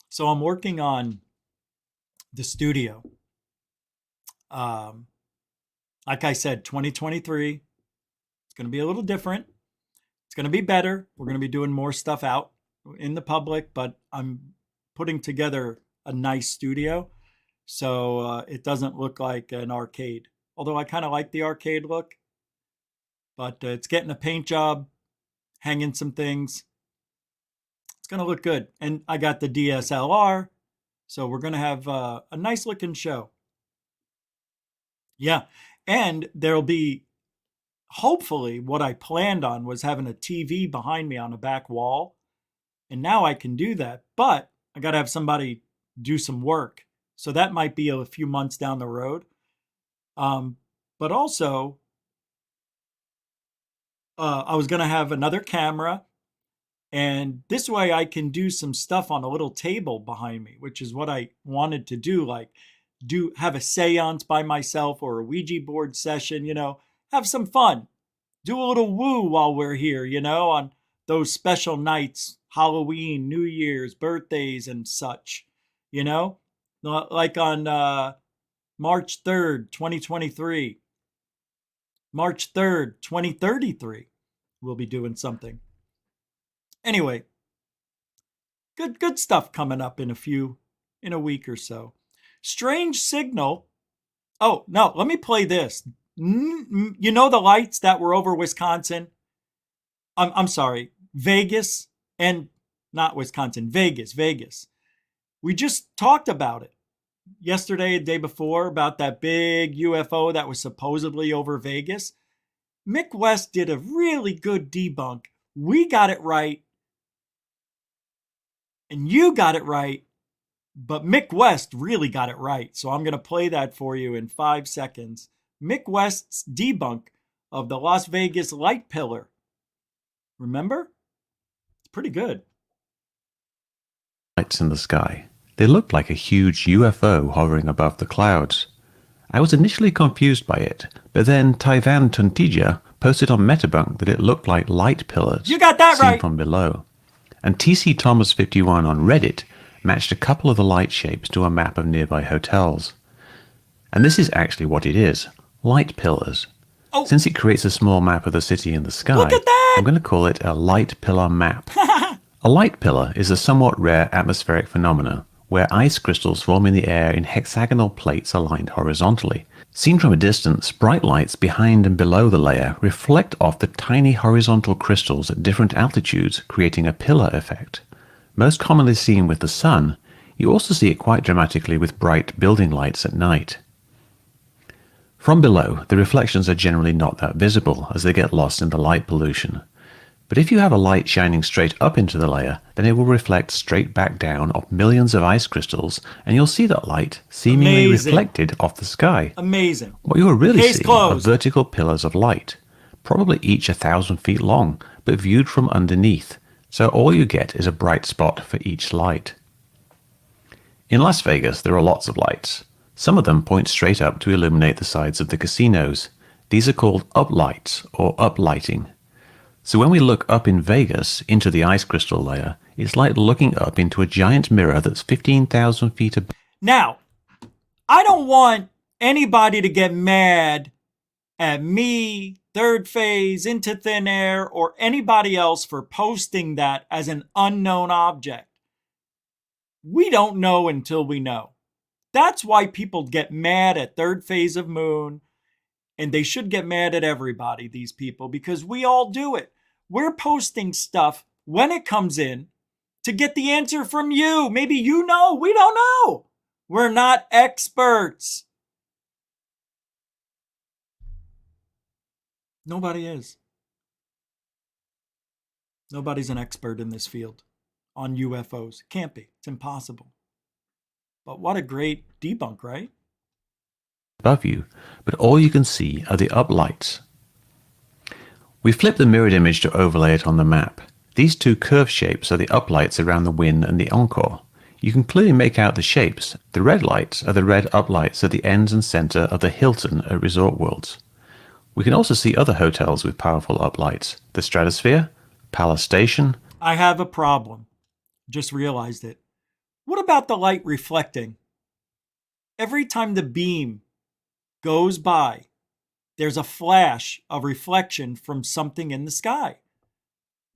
[SPEAKER 1] So I'm working on the studio. Like I said, 2023, it's going to be a little different. It's going to be better. We're going to be doing more stuff out in the public, but I'm putting together a nice studio so it doesn't look like an arcade. Although I kind of like the arcade look, but it's getting a paint job, hanging some things. It's going to look good. And I got the DSLR, so we're going to have a nice looking show. Yeah, and there'll be, hopefully, what I planned on was having a TV behind me on a back wall. And now I can do that, but I got to have somebody do some work. So that might be a few months down the road. But also, I was going to have another camera. And this way I can do some stuff on a little table behind me, which is what I wanted to do. Like have a seance by myself or a Ouija board session, have some fun. Do a little woo while we're here, on those special nights, Halloween, New Year's, birthdays, and such, like on March 3rd, 2023, March 3rd, 2033, we'll be doing something. Anyway, good stuff coming up in a week or so. Strange signal. Oh, no, let me play this. You know the lights that were over Wisconsin? I'm sorry, Vegas, and not Wisconsin, Vegas. We just talked about it yesterday, the day before, about that big UFO that was supposedly over Vegas. Mick West did a really good debunk. We got it right, and you got it right, but Mick West really got it right. So I'm going to play that for you in 5 seconds. Mick West's debunk of the Las Vegas light pillar. Remember? It's pretty good.
[SPEAKER 5] Lights in the sky. They looked like a huge UFO hovering above the clouds. I was initially confused by it, but then Taivan Tuntija posted on Metabunk that it looked like light pillars.
[SPEAKER 1] You got that
[SPEAKER 5] seen
[SPEAKER 1] right.
[SPEAKER 5] From below. And TC Thomas 51 on Reddit matched a couple of the light shapes to a map of nearby hotels. And this is actually what it is. Light pillars.
[SPEAKER 1] Oh.
[SPEAKER 5] Since it creates a small map of the city in the sky,
[SPEAKER 1] Look at that!
[SPEAKER 5] I'm going to call it a light pillar map. A light pillar is a somewhat rare atmospheric phenomena where ice crystals form in the air in hexagonal plates aligned horizontally. Seen from a distance, bright lights behind and below the layer reflect off the tiny horizontal crystals at different altitudes, creating a pillar effect. Most commonly seen with the sun, you also see it quite dramatically with bright building lights at night. From below, the reflections are generally not that visible as they get lost in the light pollution. But if you have a light shining straight up into the layer, then it will reflect straight back down off millions of ice crystals, and you'll see that light seemingly
[SPEAKER 1] Amazing.
[SPEAKER 5] Reflected off the sky.
[SPEAKER 1] Amazing.
[SPEAKER 5] What you are really
[SPEAKER 1] Case
[SPEAKER 5] seeing
[SPEAKER 1] closed.
[SPEAKER 5] are vertical pillars of light, probably each 1,000 feet long, but viewed from underneath, so all you get is a bright spot for each light. In Las Vegas, there are lots of lights. Some of them point straight up to illuminate the sides of the casinos. These are called uplights or uplighting. So when we look up in Vegas into the ice crystal layer, it's like looking up into a giant mirror that's 15,000 feet above.
[SPEAKER 1] Now, I don't want anybody to get mad at me, Third Phase, Into Thin Air, or anybody else for posting that as an unknown object. We don't know until we know. That's why people get mad at Third Phase of Moon, and they should get mad at everybody, these people, because we all do it. We're posting stuff when it comes in to get the answer from you. Maybe you know, we don't know. We're not experts. Nobody is. Nobody's an expert in this field on UFOs. Can't be. It's impossible. But what a great debunk, right?
[SPEAKER 5] Above you, but all you can see are the uplights. We flip the mirrored image to overlay it on the map. These two curved shapes are the uplights around the Wynn and the Encore. You can clearly make out the shapes. The red lights are the red uplights at the ends and centre of the Hilton at Resort Worlds. We can also see other hotels with powerful uplights. The Stratosphere, Palace Station.
[SPEAKER 1] I have a problem. Just realized it. What about the light reflecting? Every time the beam goes by, there's a flash of reflection from something in the sky.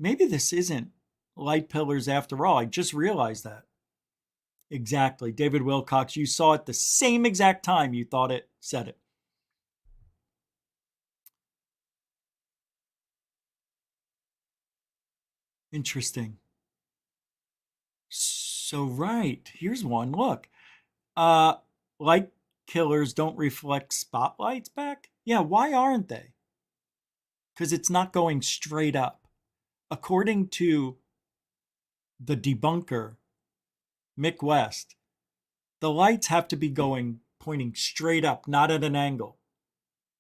[SPEAKER 1] Maybe this isn't light pillars after all. I just realized that. Exactly. David Wilcox, you saw it the same exact time you thought it said it. Interesting. So, right. Here's one. Look. Light killers don't reflect spotlights back? Yeah, why aren't they? Because it's not going straight up. According to the debunker, Mick West, the lights have to be pointing straight up, not at an angle.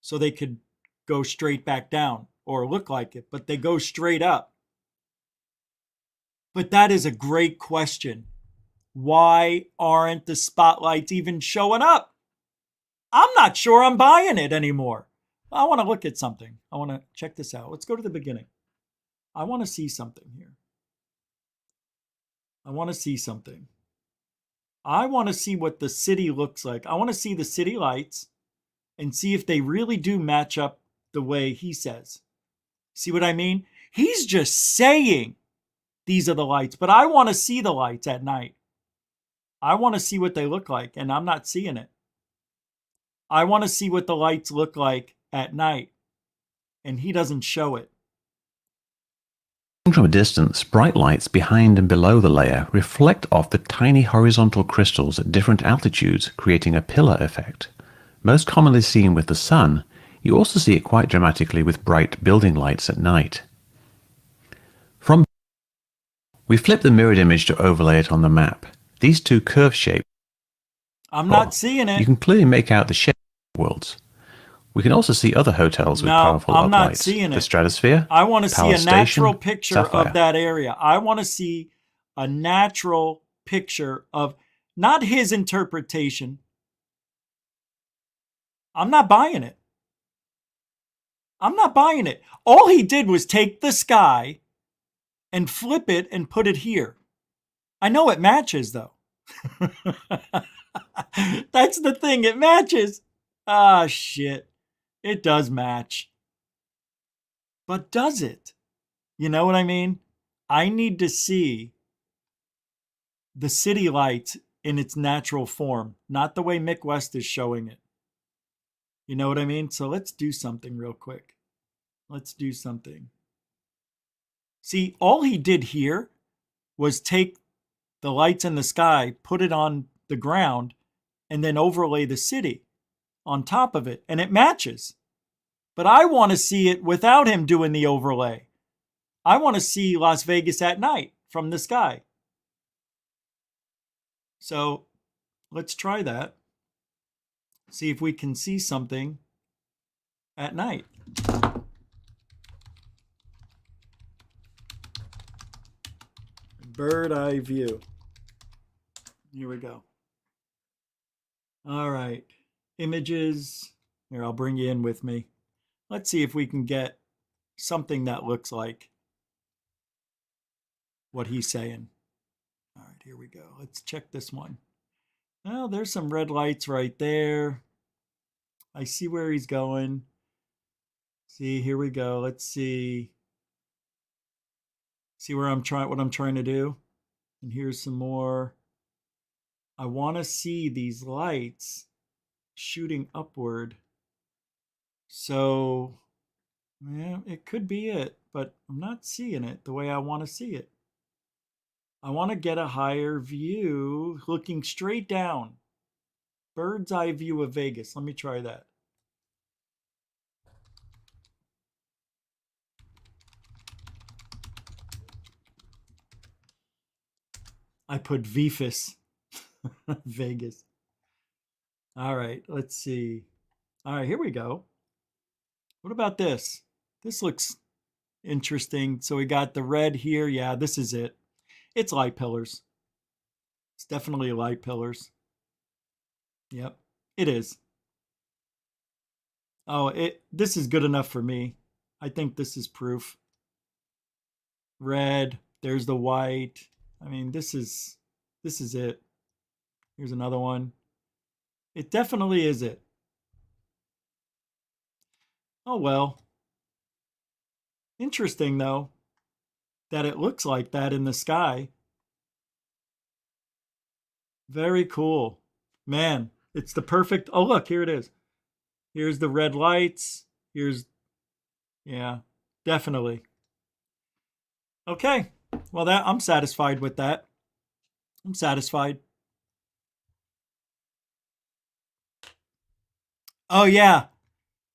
[SPEAKER 1] So they could go straight back down or look like it, but they go straight up. But that is a great question. Why aren't the spotlights even showing up? I'm not sure I'm buying it anymore. I want to look at something. I want to check this out. Let's go to the beginning. I want to see something here. I want to see something. I want to see what the city looks like. I want to see the city lights and see if they really do match up the way he says. See what I mean? He's just saying these are the lights, but I want to see the lights at night. I want to see what they look like, and I'm not seeing it. I want to see what the lights look like at night, and he doesn't show it.
[SPEAKER 5] From a distance, bright lights behind and below the layer reflect off the tiny horizontal crystals at different altitudes, creating a pillar effect. Most commonly seen with the sun, you also see it quite dramatically with bright building lights at night. We flip the mirrored image to overlay it on the map. These two curved shapes.
[SPEAKER 1] I'm not seeing it.
[SPEAKER 5] You can clearly make out the shape of worlds. We can also see other hotels with powerful
[SPEAKER 1] I'm
[SPEAKER 5] uplights.
[SPEAKER 1] not seeing it.
[SPEAKER 5] The Stratosphere.
[SPEAKER 1] I want to see a natural picture
[SPEAKER 5] Sapphire.
[SPEAKER 1] of that area. I want to see a natural picture of not his interpretation. I'm not buying it. I'm not buying it. All he did was take the sky and flip it and put it here. I know it matches though. That's the thing. It matches. Ah, shit. It does match. But does it? You know what I mean? I need to see the city lights in its natural form, not the way Mick West is showing it. You know what I mean? So let's do something real quick. Let's do something. See, all he did here was take the lights in the sky, put it on the ground, and then overlay the city on top of it, and it matches. But I want to see it without him doing the overlay. I want to see Las Vegas at night from the sky. So let's try that. See if we can see something at night. Bird eye view. Here we go. All right. Images. Here, I'll bring you in with me. Let's see if we can get something that looks like what he's saying. All right, here we go. Let's check this one. Well, there's some red lights right there. I see where he's going. See, here we go. Let's see. See where what I'm trying to do? And here's some more. I want to see these lights shooting upward. So, yeah, it could be it, but I'm not seeing it the way I want to see it. I want to get a higher view looking straight down. Bird's eye view of Vegas. Let me try that. I put VFIS. Vegas. All right, let's see. All right, here we go. What about this? This looks Interesting. So we got the red here. Yeah, this is it. It's light pillars. It's definitely light pillars. Yep, it is. Oh, this is good enough for me. I think this is proof. Red, there's the white. I mean, this is it. Here's another one. It definitely is it. Oh well. Interesting though that it looks like that in the sky. Very cool. Man, it's the perfect. Oh, look, here it is. Here's the red lights. Yeah, definitely. Okay. Well, I'm satisfied with that. I'm satisfied. Oh yeah.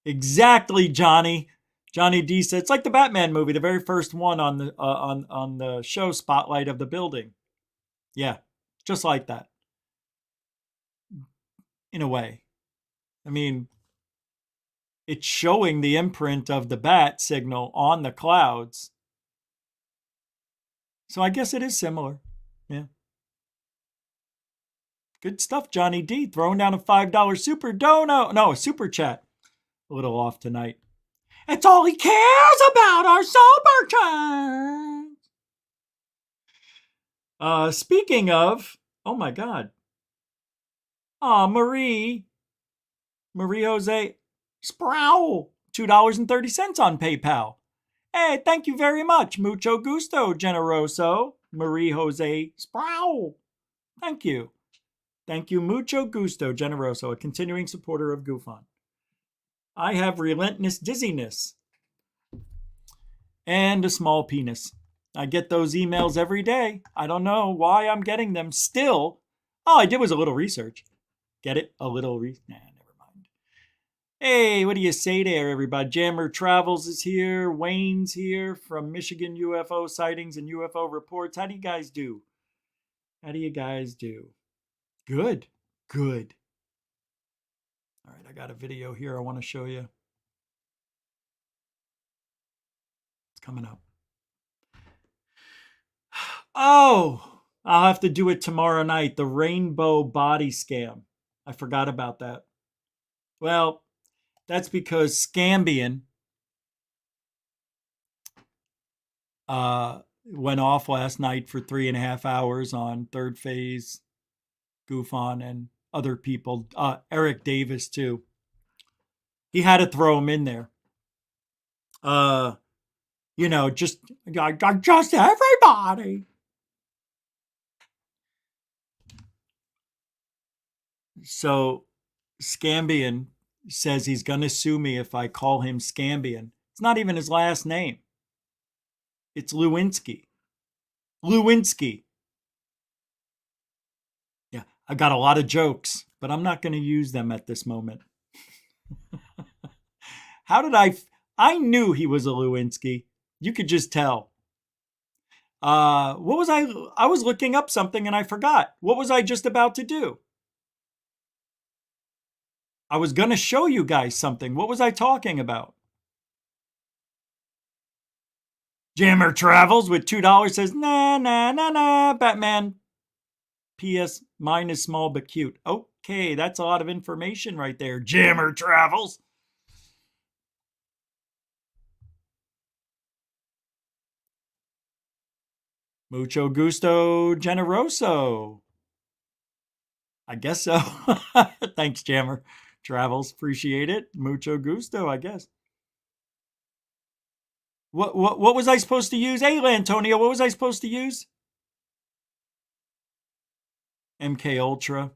[SPEAKER 1] Exactly, Johnny. Johnny D said it's like the Batman movie, the very first one on the show Spotlight of the Building. Yeah, just like that. In a way. I mean, it's showing the imprint of the bat signal on the clouds. So I guess it is similar. Yeah. Good stuff, Johnny D. Throwing down a $5 super dono. No, a super chat. A little off tonight. It's all he cares about, our super chat. Speaking of, oh my God. Marie Jose Sproul, $2.30 on PayPal. Hey, thank you very much. Mucho gusto, generoso. Marie Jose Sproul. Thank you. Thank you, mucho gusto, generoso, a continuing supporter of GUFON. I have relentless dizziness and a small penis. I get those emails every day. I don't know why I'm getting them still. All I did was a little research. Get it? A little Nah, never mind. Hey, what do you say there, everybody? Jammer Travels is here. Wayne's here from Michigan UFO Sightings and UFO Reports. How do you guys do? How do you guys do? Good. Good. All right, I got a video here I want to show you. It's coming up. Oh, I'll have to do it tomorrow night. The rainbow body scam. I forgot about that. Well, that's because Scambian went off last night for 3.5 hours on Third Phase, GUFON, and other people. Eric Davis, too. He had to throw him in there. Just everybody. So Scambian says he's going to sue me if I call him Scambian. It's not even his last name. It's Lewinsky. Lewinsky. Yeah, I got a lot of jokes, but I'm not going to use them at this moment. How did I knew he was a Lewinsky. You could just tell. What was I was looking up something and I forgot. What was I just about to do? I was going to show you guys something. What was I talking about? Jammer Travels with $2 says, nah, nah, nah, nah, Batman. P.S. Mine is small but cute. Okay, that's a lot of information right there. Jammer Travels. Mucho gusto, generoso. I guess so. Thanks, Jammer Travels. Appreciate it. Mucho gusto, I guess. What was I supposed to use? Hey, Lantonio, what was I supposed to use? MK Ultra.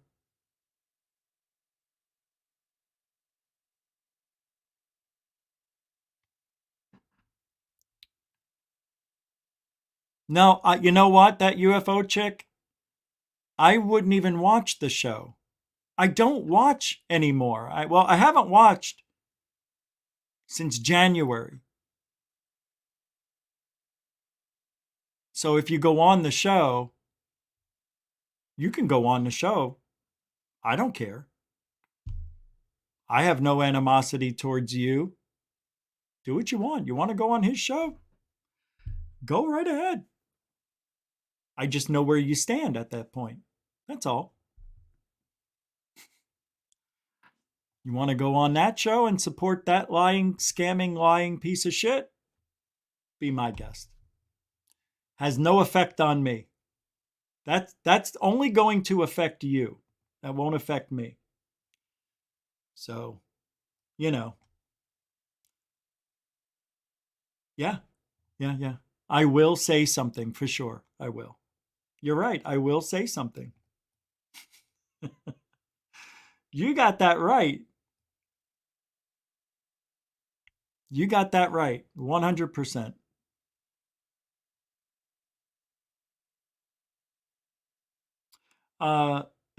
[SPEAKER 1] No, you know what? That UFO chick, I wouldn't even watch the show. I don't watch anymore. I haven't watched since January. So if you go on the show, you can go on the show. I don't care. I have no animosity towards you. Do what you want. You want to go on his show? go right ahead. I just know where you stand at that point. That's all. You want to go on that show and support that lying, scamming, lying piece of shit? Be my guest. Has no effect on me. That's only going to affect you. That won't affect me. So, you know. Yeah. I will say something for sure. I will. You're right. I will say something. You got that right. You got that right. 100%.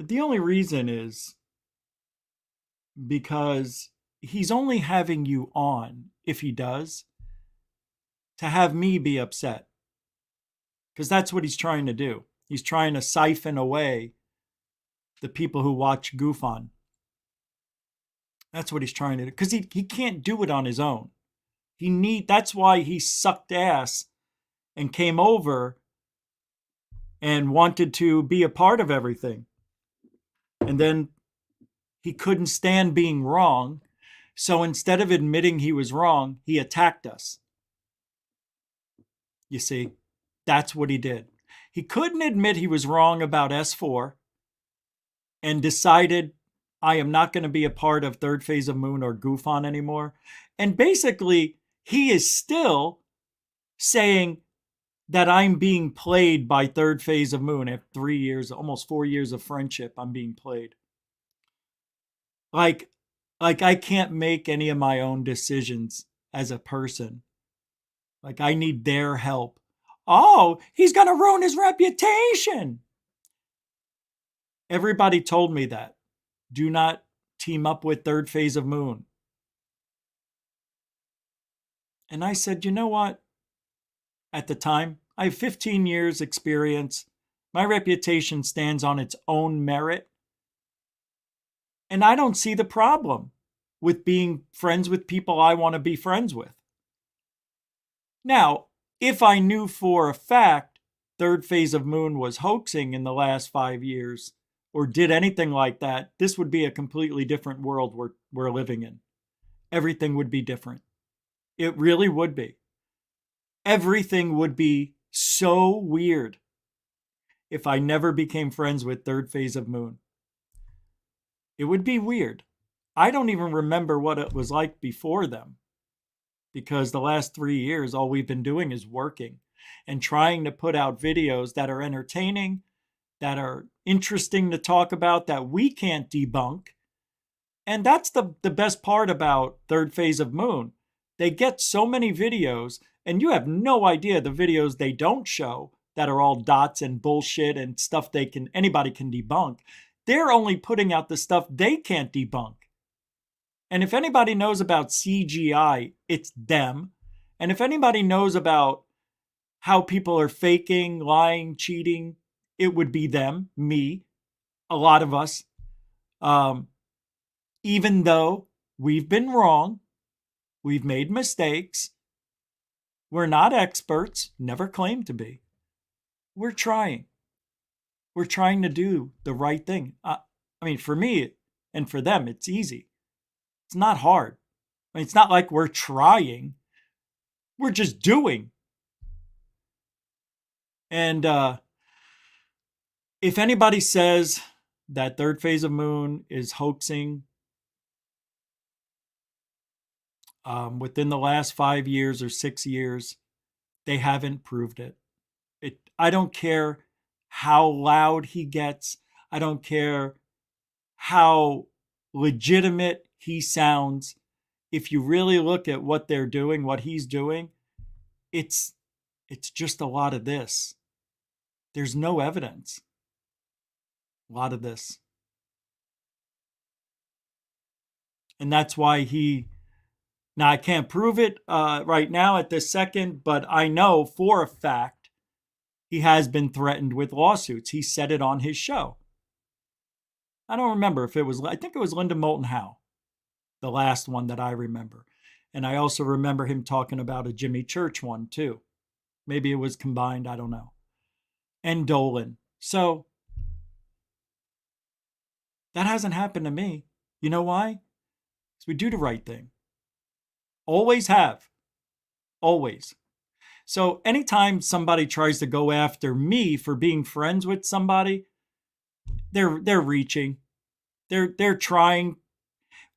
[SPEAKER 1] The only reason is because he's only having you on, if he does, to have me be upset. Because that's what he's trying to do. He's trying to siphon away the people who watch GUFON. That's what he's trying to do. Because he can't do it on his own. That's why he sucked ass and came over and wanted to be a part of everything. And then he couldn't stand being wrong. So instead of admitting he was wrong, he attacked us. You see, that's what he did. He couldn't admit he was wrong about S4 and decided, I am not going to be a part of Third Phase of Moon or GUFON anymore. And basically, he is still saying that I'm being played by Third Phase of Moon after 3 years, almost 4 years of friendship. I'm being played. Like I can't make any of my own decisions as a person. Like I need their help. Oh, he's going to ruin his reputation. Everybody told me that. Do not team up with Third Phase of Moon. And I said, you know what? At the time, I have 15 years experience. My reputation stands on its own merit. And I don't see the problem with being friends with people I want to be friends with. Now, if I knew for a fact Third Phase of Moon was hoaxing in the last 5 years or did anything like that, this would be a completely different world we're living in. Everything would be different. It really would be. Everything would be so weird if I never became friends with Third Phase of Moon. It would be weird. I don't even remember what it was like before them, because the last 3 years, all we've been doing is working and trying to put out videos that are entertaining, that are interesting to talk about, that we can't debunk. And that's the best part about Third Phase of Moon. They get so many videos, and you have no idea the videos they don't show that are all dots and bullshit and stuff anybody can debunk. They're only putting out the stuff they can't debunk. And if anybody knows about CGI, it's them. And if anybody knows about how people are faking, lying, cheating, it would be them, me, a lot of us. Even though we've been wrong, we've made mistakes, we're not experts, never claimed to be. We're trying. We're trying to do the right thing. I mean, for me and for them, it's easy. It's not hard. I mean, it's not like we're trying. We're just doing. And if anybody says that Third Phase of Moon is hoaxing within the last 5 years or 6 years, they haven't proved it. I don't care how loud he gets. I don't care how legitimate he sounds. If you really look at what they're doing, what he's doing, it's just a lot of this. There's no evidence. A lot of this. And that's why now I can't prove it right now at this second, but I know for a fact he has been threatened with lawsuits. He said it on his show. I don't remember if I think it was Linda Moulton Howe, the last one that I remember. And I also remember him talking about a Jimmy Church one too. Maybe it was combined. I don't know. And Dolan. So that hasn't happened to me. You know why? Because we do the right thing. Always have. Always. So anytime somebody tries to go after me for being friends with somebody, they're reaching. They're trying,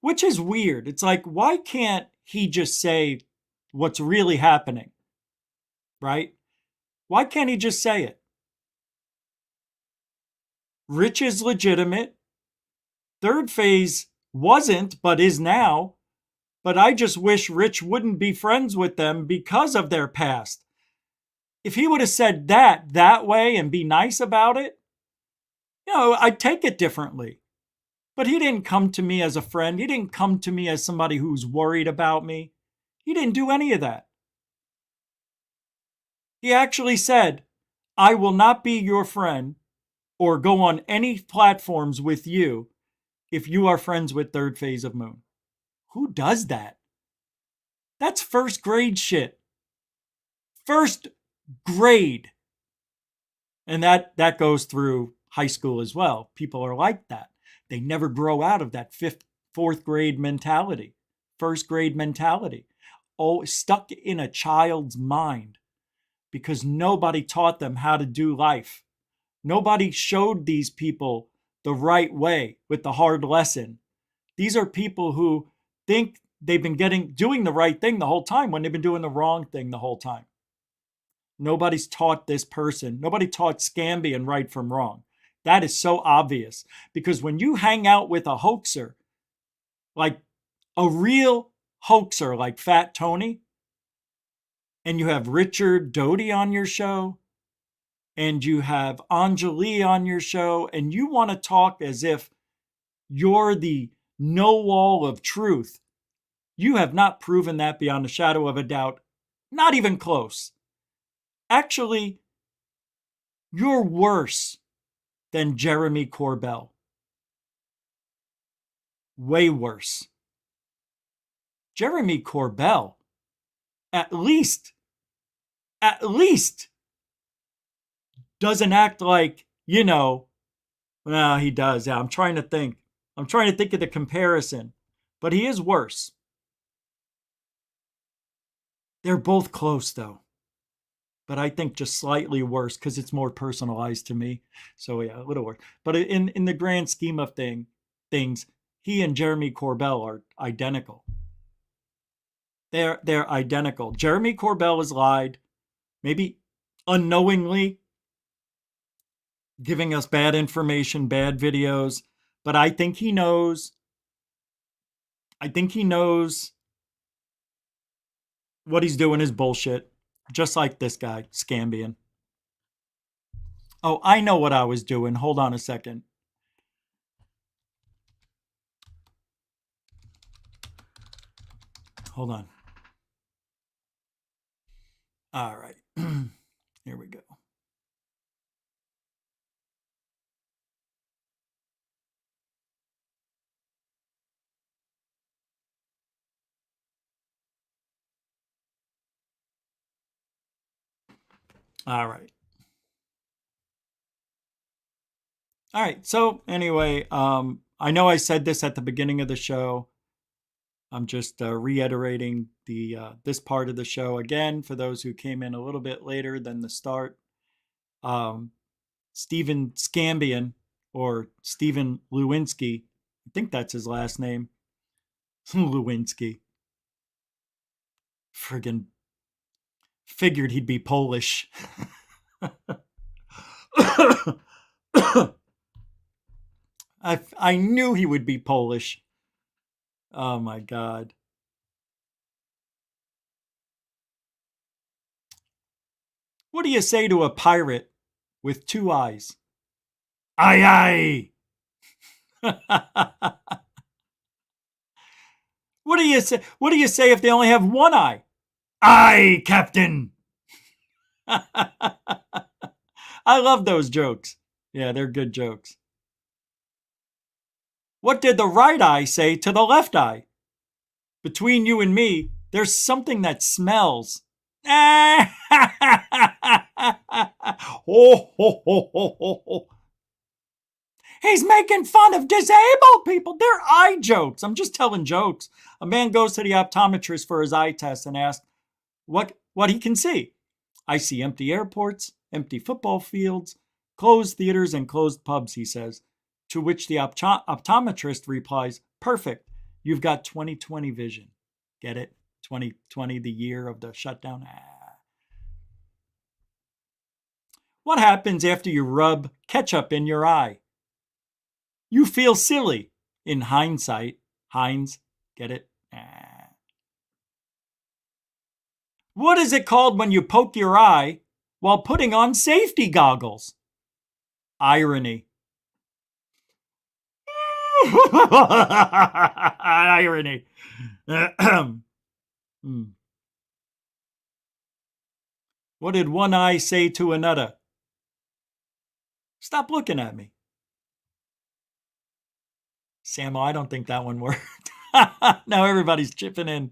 [SPEAKER 1] which is weird. It's like, why can't he just say what's really happening? Right? Why can't he just say it? Rich is legitimate. Third phase wasn't, but is now. But I just wish Rich wouldn't be friends with them because of their past. If he would have said that way and be nice about it, I'd take it differently. But he didn't come to me as a friend. He didn't come to me as somebody who's worried about me. He didn't do any of that. He actually said, I will not be your friend or go on any platforms with you if you are friends with third phase of moon. Who does that? That's first grade shit. First grade. And that goes through high school as well. People are like that. They never grow out of that fourth grade mentality, first grade mentality. Oh, stuck in a child's mind because nobody taught them how to do life. Nobody showed these people the right way with the hard lesson. These are people who think they've been doing the right thing the whole time when they've been doing the wrong thing the whole time. Nobody's taught this person. Nobody taught Scambian right from wrong. That is so obvious because when you hang out with a hoaxer, like a real hoaxer like Fat Tony, and you have Richard Doty on your show, and you have Anjali on your show, and you want to talk as if you're the know-all of truth, you have not proven that beyond a shadow of a doubt. Not even close. Actually, you're worse than Jeremy Corbell. Way worse. Jeremy Corbell, at least, doesn't act like, well, he does. Yeah, I'm trying to think of the comparison, but he is worse. They're both close, though. But I think just slightly worse because it's more personalized to me. So yeah, a little worse. But in the grand scheme of things, he and Jeremy Corbell are identical. They're identical. Jeremy Corbell has lied, maybe unknowingly, giving us bad information, bad videos. But I think he knows. What he's doing is bullshit. Just like this guy, Scambian. Oh, I know what I was doing. Hold on a second. Hold on. All right. Here we go. All right. All right. So anyway, I know I said this at the beginning of the show. I'm just reiterating this part of the show again for those who came in a little bit later than the start. Stephen Scambian, or Stephen Lewinsky, I think that's his last name. Lewinsky. Friggin' figured he'd be Polish. I knew he would be Polish. Oh my God. What do you say to a pirate with two eyes? Aye, aye. What do you say? What do you say if they only have one eye? Aye, Captain. I love those jokes. Yeah, they're good jokes. What did the right eye say to the left eye? Between you and me, there's something that smells. ho, ho, ho, ho, ho, ho. He's making fun of disabled people. They're eye jokes. I'm just telling jokes. A man goes to the optometrist for his eye test and asks what he can see. I see empty airports, empty football fields, closed theaters, and closed pubs, he says. To which the optometrist replies, perfect. You've got 20/20 vision. Get it? 2020, the year of the shutdown. What happens after you rub ketchup in your eye? You feel silly. In hindsight. Heinz. Get it? What is it called when you poke your eye while putting on safety goggles? Irony. Irony. What did one eye say to another? Stop looking at me. Samo, I don't think that one worked. Now everybody's chipping in.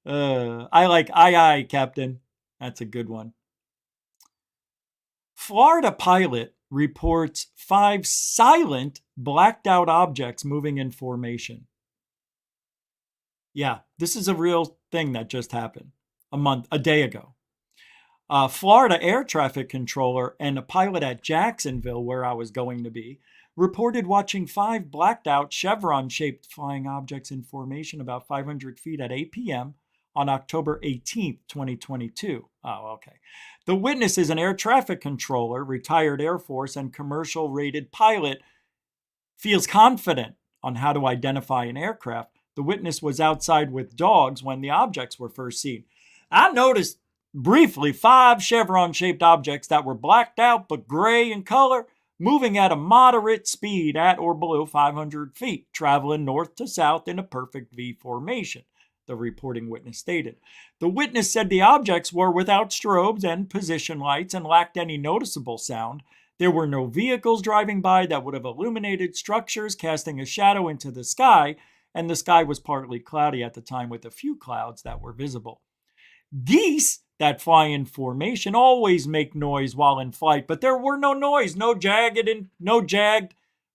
[SPEAKER 1] I like aye, Captain. That's a good one. Florida pilot reports 5 silent blacked out objects moving in formation. Yeah, this is a real thing that just happened a day ago. Florida air traffic controller and a pilot at Jacksonville, where I was going to be, reported watching 5 blacked out chevron-shaped flying objects in formation about 500 feet at 8 p.m. on October 18th, 2022. Oh, okay. The witness is an air traffic controller, retired Air Force, and commercial-rated pilot, feels confident on how to identify an aircraft. The witness was outside with dogs when the objects were first seen. I noticed briefly 5 chevron-shaped objects that were blacked out but gray in color, moving at a moderate speed at or below 500 feet, traveling north to south in a perfect V formation, the reporting witness stated. The witness said the objects were without strobes and position lights and lacked any noticeable sound. There were no vehicles driving by that would have illuminated structures, casting a shadow into the sky, and the sky was partly cloudy at the time with a few clouds that were visible. Geese that fly in formation always make noise while in flight, but there were no noise, no jagged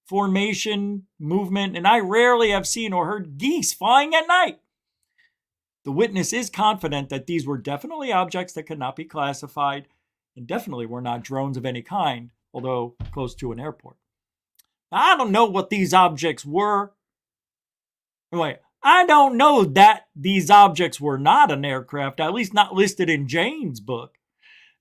[SPEAKER 1] formation movement, and I rarely have seen or heard geese flying at night. The witness is confident that these were definitely objects that could not be classified and definitely were not drones of any kind, although close to an airport. I don't know what these objects were. Wait, I don't know that these objects were not an aircraft, at least not listed in Jane's book.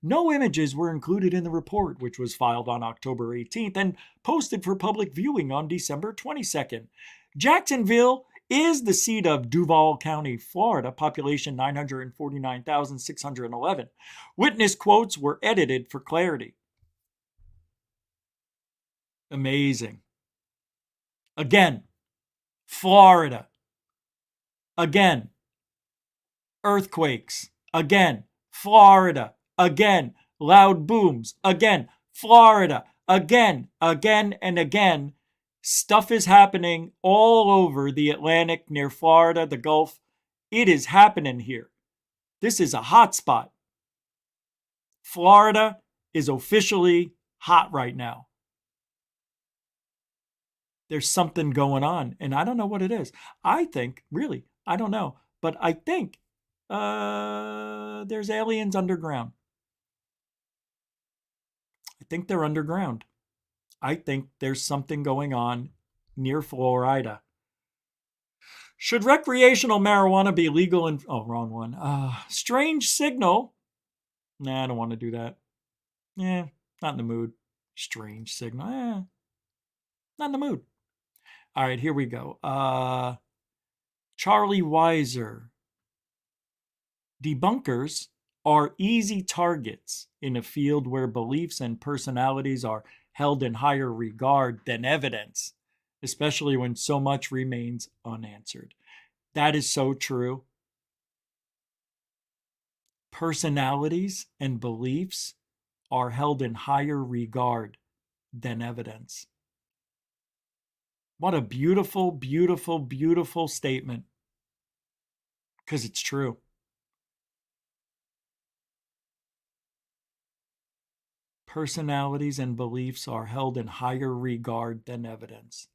[SPEAKER 1] No images were included in the report, which was filed on October 18th and posted for public viewing on December 22nd. Jacksonville is the seat of Duval County, Florida, population 949,611. Witness quotes were edited for clarity. Amazing. Again, Florida. Again, earthquakes. Again, Florida. Again, loud booms. Again, Florida. Again, and again. Stuff is happening all over the Atlantic, near Florida, the Gulf. It is happening here. This is a hot spot. Florida is officially hot right now. There's something going on, and I don't know what it is. I think, really, I don't know, but I think there's aliens underground. I think they're underground. I think there's something going on near Florida. Should recreational marijuana be legal in... Oh, wrong one. Strange signal. Nah, I don't want to do that. Not in the mood. Strange signal. Not in the mood. All right, here we go. Charlie Weiser. Debunkers are easy targets in a field where beliefs and personalities are held in higher regard than evidence, especially when so much remains unanswered. That is so true. Personalities and beliefs are held in higher regard than evidence. What a beautiful, beautiful, beautiful statement. Because it's true. personalities and beliefs are held in higher regard than evidence,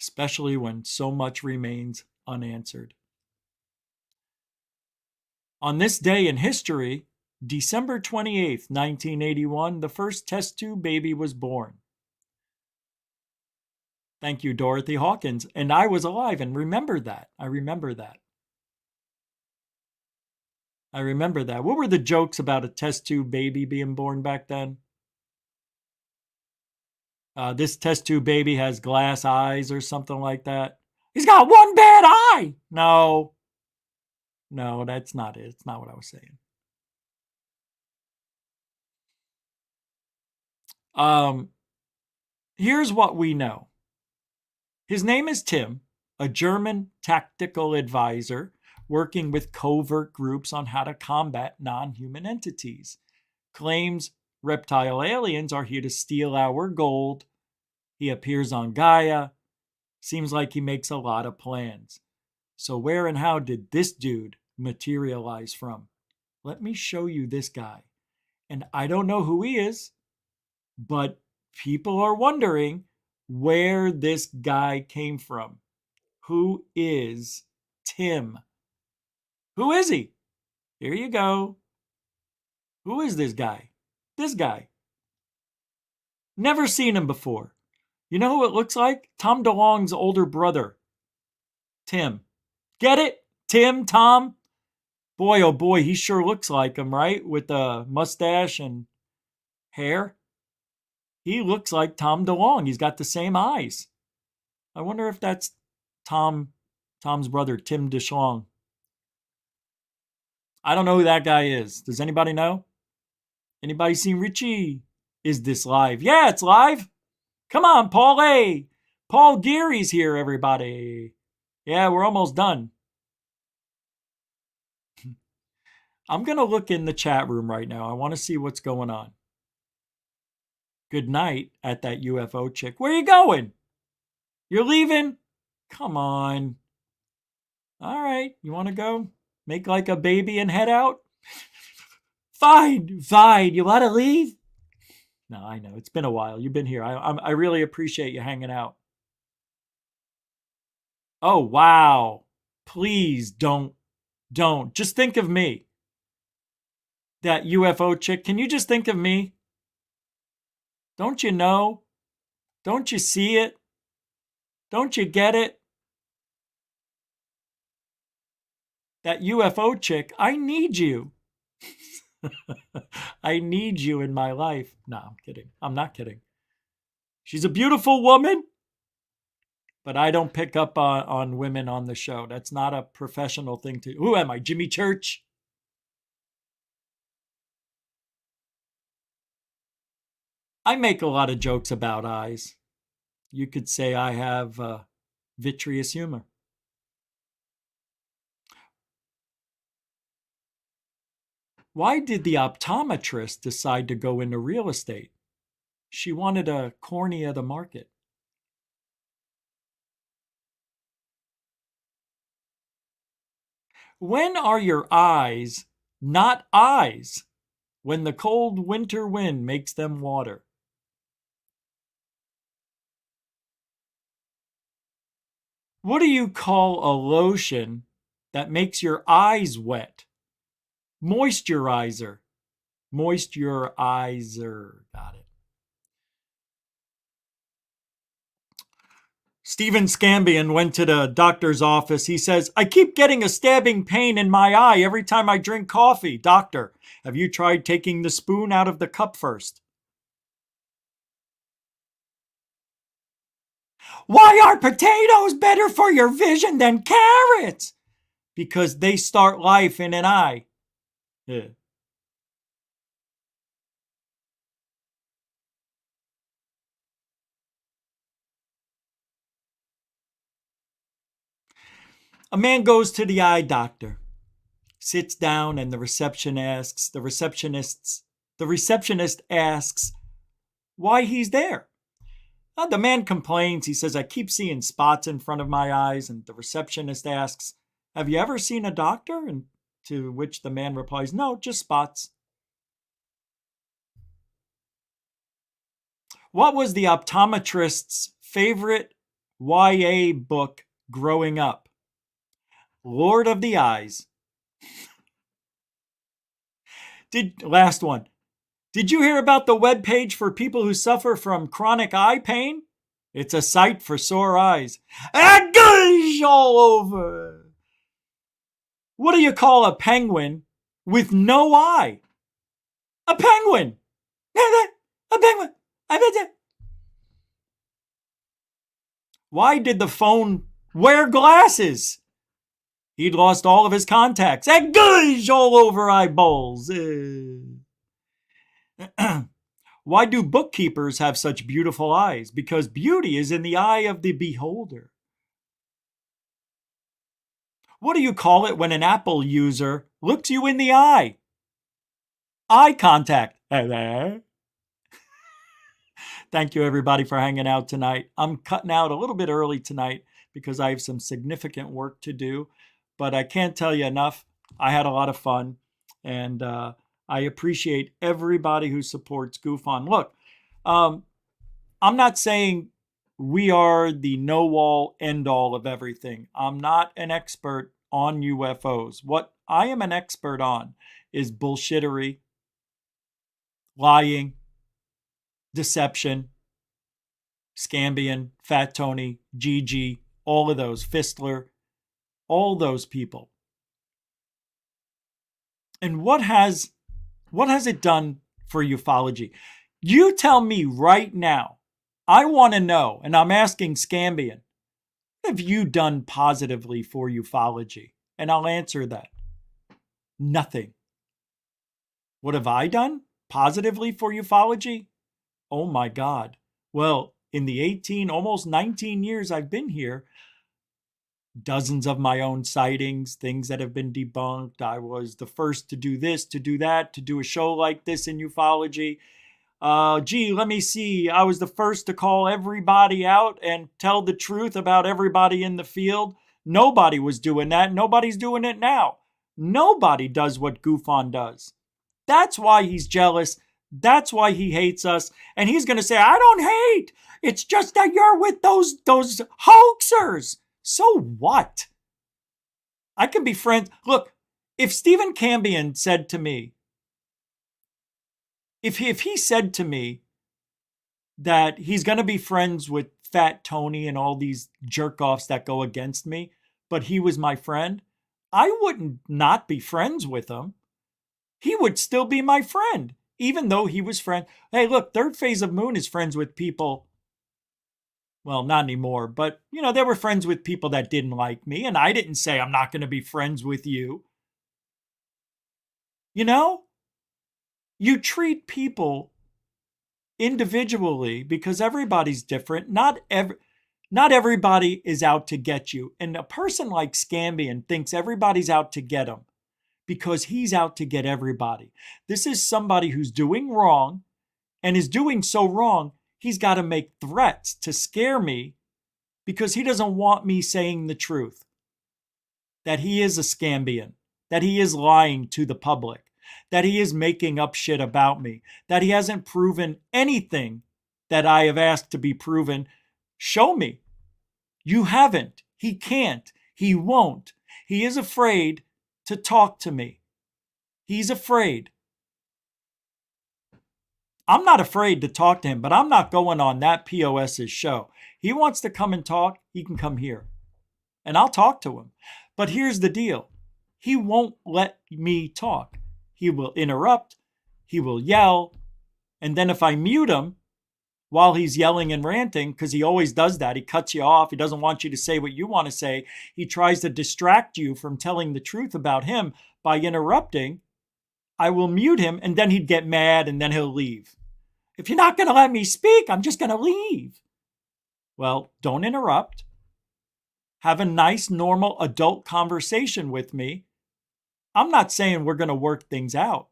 [SPEAKER 1] especially when so much remains unanswered. On this day in history, December 28th, 1981, the first test tube baby was born. Thank you, Dorothy Hawkins. And I was alive and remembered that. I remember that. What were the jokes about a test tube baby being born back then? This test tube baby has glass eyes or something like that. He's got one bad eye. No, that's not it. It's not what I was saying. Here's what we know. His name is Tim, a German tactical advisor working with covert groups on how to combat non-human entities. Claims reptile aliens are here to steal our gold. He appears on Gaia. Seems like he makes a lot of plans. So where and how did this dude materialize from? Let me show you this guy. And I don't know who he is, but people are wondering where this guy came from. Who is Tim? Who is he? Here you go. Who is this guy? This guy. Never seen him before. You know who it looks like? Tom DeLonge's older brother. Tim. Get it? Tim, Tom? Boy, oh boy, he sure looks like him, right? With a mustache and hair. He looks like Tom DeLonge. He's got the same eyes. I wonder if that's Tom's brother, Tim DeShlong. I don't know who that guy is. Does anybody know? Anybody seen Richie? Is this live? Yeah, it's live. Come on, Paul A. Paul Geary's here, everybody. Yeah, we're almost done. I'm going to look in the chat room right now. I want to see what's going on. Good night at that UFO chick. Where are you going? You're leaving? Come on. All right. You want to go? Make like a baby and head out? Fine. You want to leave? No, I know. It's been a while. You've been here. I really appreciate you hanging out. Oh, wow. Please don't. Just think of me. That UFO chick. Can you just think of me? Don't you know? Don't you see it? Don't you get it? That UFO chick, I need you. I need you in my life. No, I'm kidding. I'm not kidding. She's a beautiful woman, but I don't pick up on women on the show. That's not a professional thing to. Who am I, Jimmy Church? I make a lot of jokes about eyes. You could say I have vitreous humor. Why did the optometrist decide to go into real estate? She wanted a cornea to market. When are your eyes not eyes? When the cold winter wind makes them water. What do you call a lotion that makes your eyes wet? Moisturizer. Moisturizer. Got it. Stevie Scambian went to the doctor's office. He says, I keep getting a stabbing pain in my eye every time I drink coffee. Doctor, have you tried taking the spoon out of the cup first? Why are potatoes better for your vision than carrots? Because they start life in an eye. Yeah. A man goes to the eye doctor, sits down, and the receptionist asks why he's there. The man complains. He says, I keep seeing spots in front of my eyes. And the receptionist asks, have you ever seen a doctor? And to which the man replies, no, just spots. What was the optometrist's favorite YA book growing up? Lord of the Eyes. Last one. Did you hear about the webpage for people who suffer from chronic eye pain? It's a site for sore eyes. And gush all over. What do you call a penguin with no eye? A penguin. A penguin. I bet you. Why did the phone wear glasses? He'd lost all of his contacts. And gush all over eyeballs. Why do bookkeepers have such beautiful eyes? Because beauty is in the eye of the beholder. What do you call it when an Apple user looks you in the eye? Eye contact. Hello. Thank you, everybody, for hanging out tonight. I'm cutting out a little bit early tonight because I have some significant work to do, but I can't tell you enough. I had a lot of fun, and I appreciate everybody who supports GUFON. Look, I'm not saying we are the know-all, end-all of everything. I'm not an expert on UFOs. What I am an expert on is bullshittery, lying, deception, Scambian, Fat Tony, Gigi, all of those, Fistler, all those people. And what has it done for ufology? You tell me right now. I want to know, and I'm asking Scambian, what have you done positively for ufology? And I'll answer that. Nothing. What have I done positively for ufology? Oh my God. Well, in the 18, almost 19 years I've been here, dozens of my own sightings, things that have been debunked. I was the first to do this, to do that, to do a show like this in ufology. Let me see. I was the first to call everybody out and tell the truth about everybody in the field. Nobody was doing that. Nobody's doing it now. Nobody does what GUFON does. That's why he's jealous. That's why he hates us. And he's going to say, I don't hate. It's just that you're with those hoaxers. So what? I can be friends. Look, if Stevie Scambian said to me, if he said to me that he's going to be friends with Fat Tony and all these jerk-offs that go against me, but he was my friend, I wouldn't not be friends with him. He would still be my friend, even though he was friend. Hey, look, Third Phase of Moon is friends with people. Well, not anymore, but, they were friends with people that didn't like me, and I didn't say I'm not going to be friends with you. You treat people individually because everybody's different. Not everybody is out to get you. And a person like Scambian thinks everybody's out to get him because he's out to get everybody. This is somebody who's doing wrong and is doing so wrong, he's got to make threats to scare me because he doesn't want me saying the truth. That he is a Scambian, that he is lying to the public, that he is making up shit about me, that he hasn't proven anything that I have asked to be proven. Show me. You haven't. He can't. He won't. He is afraid to talk to me. He's afraid. I'm not afraid to talk to him, but I'm not going on that POS's show. He wants to come and talk, he can come here. And I'll talk to him. But here's the deal. He won't let me talk. He will interrupt. He will yell. And then if I mute him while he's yelling and ranting, because he always does that, he cuts you off. He doesn't want you to say what you want to say. He tries to distract you from telling the truth about him by interrupting. I will mute him, and then he'd get mad, and then he'll leave. If you're not going to let me speak, I'm just going to leave. Well, don't interrupt. Have a nice, normal, adult conversation with me. I'm not saying we're going to work things out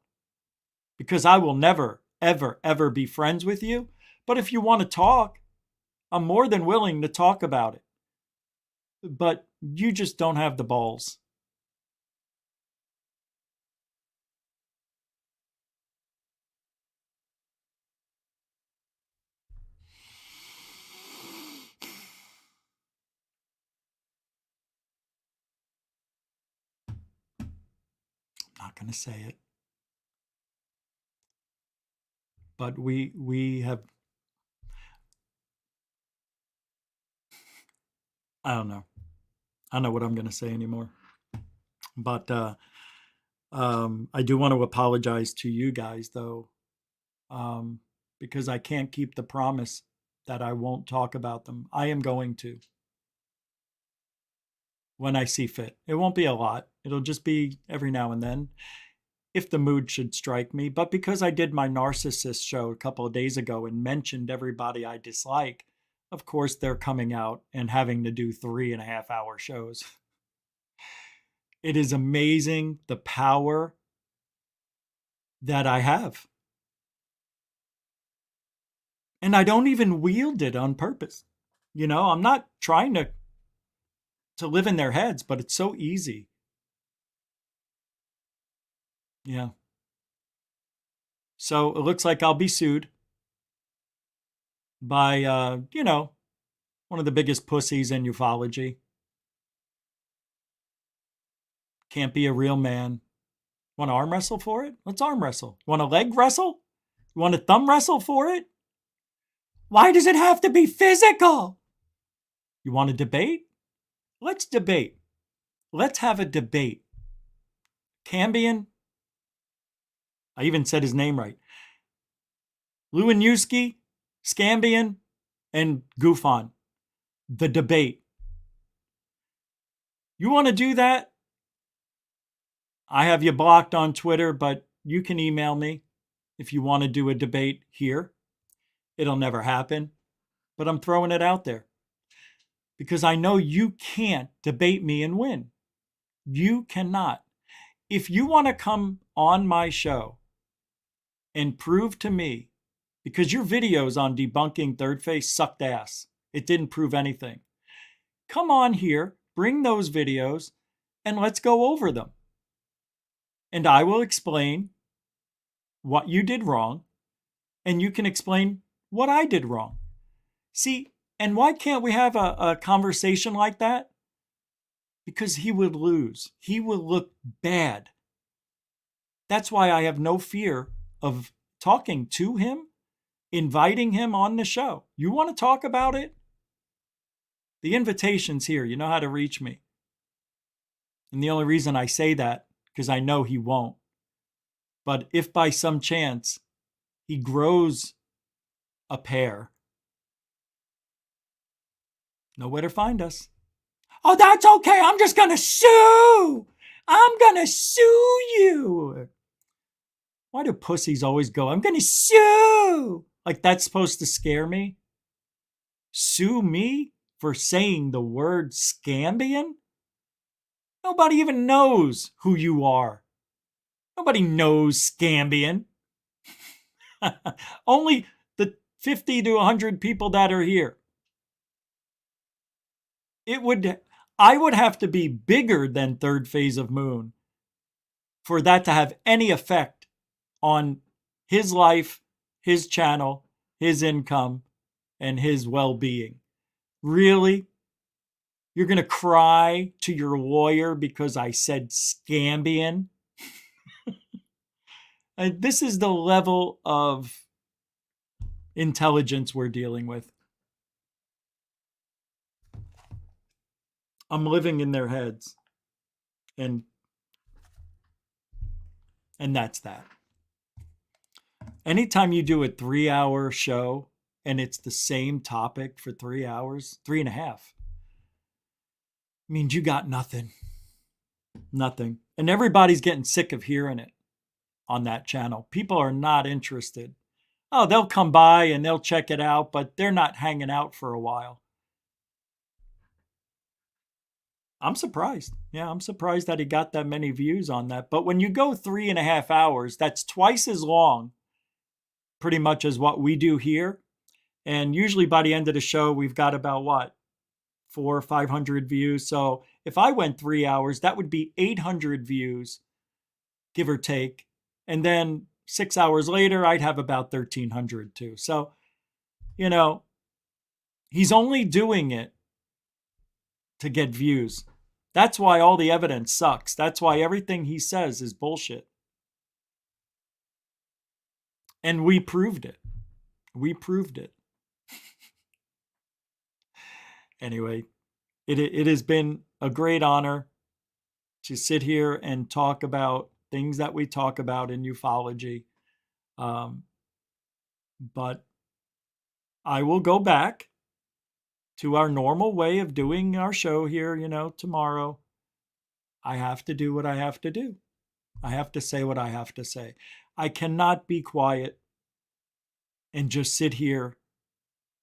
[SPEAKER 1] because I will never, ever, ever be friends with you. But if you want to talk, I'm more than willing to talk about it. But you just don't have the balls. going to say it. But we have, I don't know. I don't know what I'm going to say anymore. But I do want to apologize to you guys, though, because I can't keep the promise that I won't talk about them. I am going to, when I see fit. It won't be a lot. It'll just be every now and then, if the mood should strike me. But because I did my narcissist show a couple of days ago and mentioned everybody I dislike, of course they're coming out and having to do 3.5-hour shows. It is amazing the power that I have. And I don't even wield it on purpose. You know, I'm not trying to live in their heads, but it's so easy. Yeah. So it looks like I'll be sued by, one of the biggest pussies in ufology. Can't be a real man. Want to arm wrestle for it? Let's arm wrestle. Want to leg wrestle? You want to thumb wrestle for it? Why does it have to be physical? You want to debate? Let's debate. Let's have a debate. Scambian, I even said his name right. Lewinsky, Scambian, and GUFON. The debate. You want to do that? I have you blocked on Twitter, but you can email me if you want to do a debate here. It'll never happen, but I'm throwing it out there because I know you can't debate me and win. You cannot. If you want to come on my show and prove to me, because your videos on debunking third face sucked ass. It didn't prove anything. Come on here, bring those videos, and let's go over them. And I will explain what you did wrong, and you can explain what I did wrong. See, and why can't we have a conversation like that? Because he would lose. He will look bad. That's why I have no fear of talking to him, inviting him on the show. You want to talk about it? The invitation's here. You know how to reach me. And the only reason I say that, because I know he won't. But if by some chance he grows a pair, know where to find us. Oh, that's okay. I'm just going to sue. I'm going to sue you. Why do pussies always go, I'm going to sue? Like that's supposed to scare me? Sue me for saying the word Scambian? Nobody even knows who you are. Nobody knows Scambian. Only the 50 to 100 people that are here. I would have to be bigger than third phase of moon for that to have any effect on his life, his channel, his income, and his well-being. Really? You're going to cry to your lawyer because I said Scambian? And this is the level of intelligence we're dealing with. I'm living in their heads. And that's that. Anytime you do a 3-hour show and it's the same topic for 3 hours, 3.5, means you got nothing. Nothing. And everybody's getting sick of hearing it on that channel. People are not interested. Oh, they'll come by and they'll check it out, but they're not hanging out for a while. I'm surprised. Yeah, I'm surprised that he got that many views on that. But when you go 3.5 hours, that's twice as long, pretty much as what we do here. And usually by the end of the show, we've got about 400 or 500 views. So if I went 3 hours, that would be 800 views, give or take. And then 6 hours later, I'd have about 1,300 too. So, he's only doing it to get views. That's why all the evidence sucks. That's why everything he says is bullshit. And we proved it. We proved it. Anyway, it has been a great honor to sit here and talk about things that we talk about in ufology. But I will go back to our normal way of doing our show here, tomorrow. I have to do what I have to do. I have to say what I have to say. I cannot be quiet and just sit here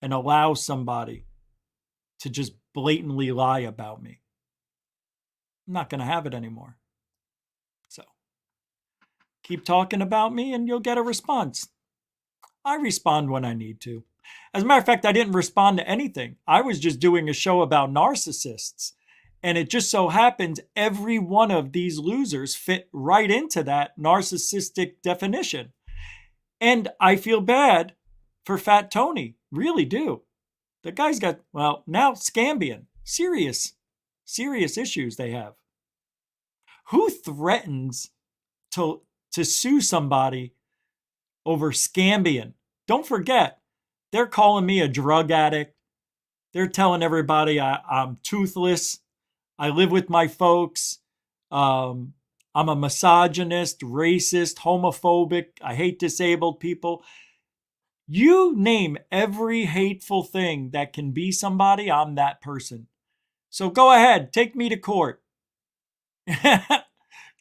[SPEAKER 1] and allow somebody to just blatantly lie about me. I'm not going to have it anymore. So keep talking about me and you'll get a response. I respond when I need to. As a matter of fact, I didn't respond to anything. I was just doing a show about narcissists. And it just so happens every one of these losers fit right into that narcissistic definition. And I feel bad for Fat Tony. Really do. The guy's got, now Scambian. Serious issues they have. Who threatens to sue somebody over Scambian? Don't forget, they're calling me a drug addict. They're telling everybody I'm toothless. I live with my folks. I'm a misogynist, racist, homophobic. I hate disabled people. You name every hateful thing that can be somebody, I'm that person. So go ahead, take me to court.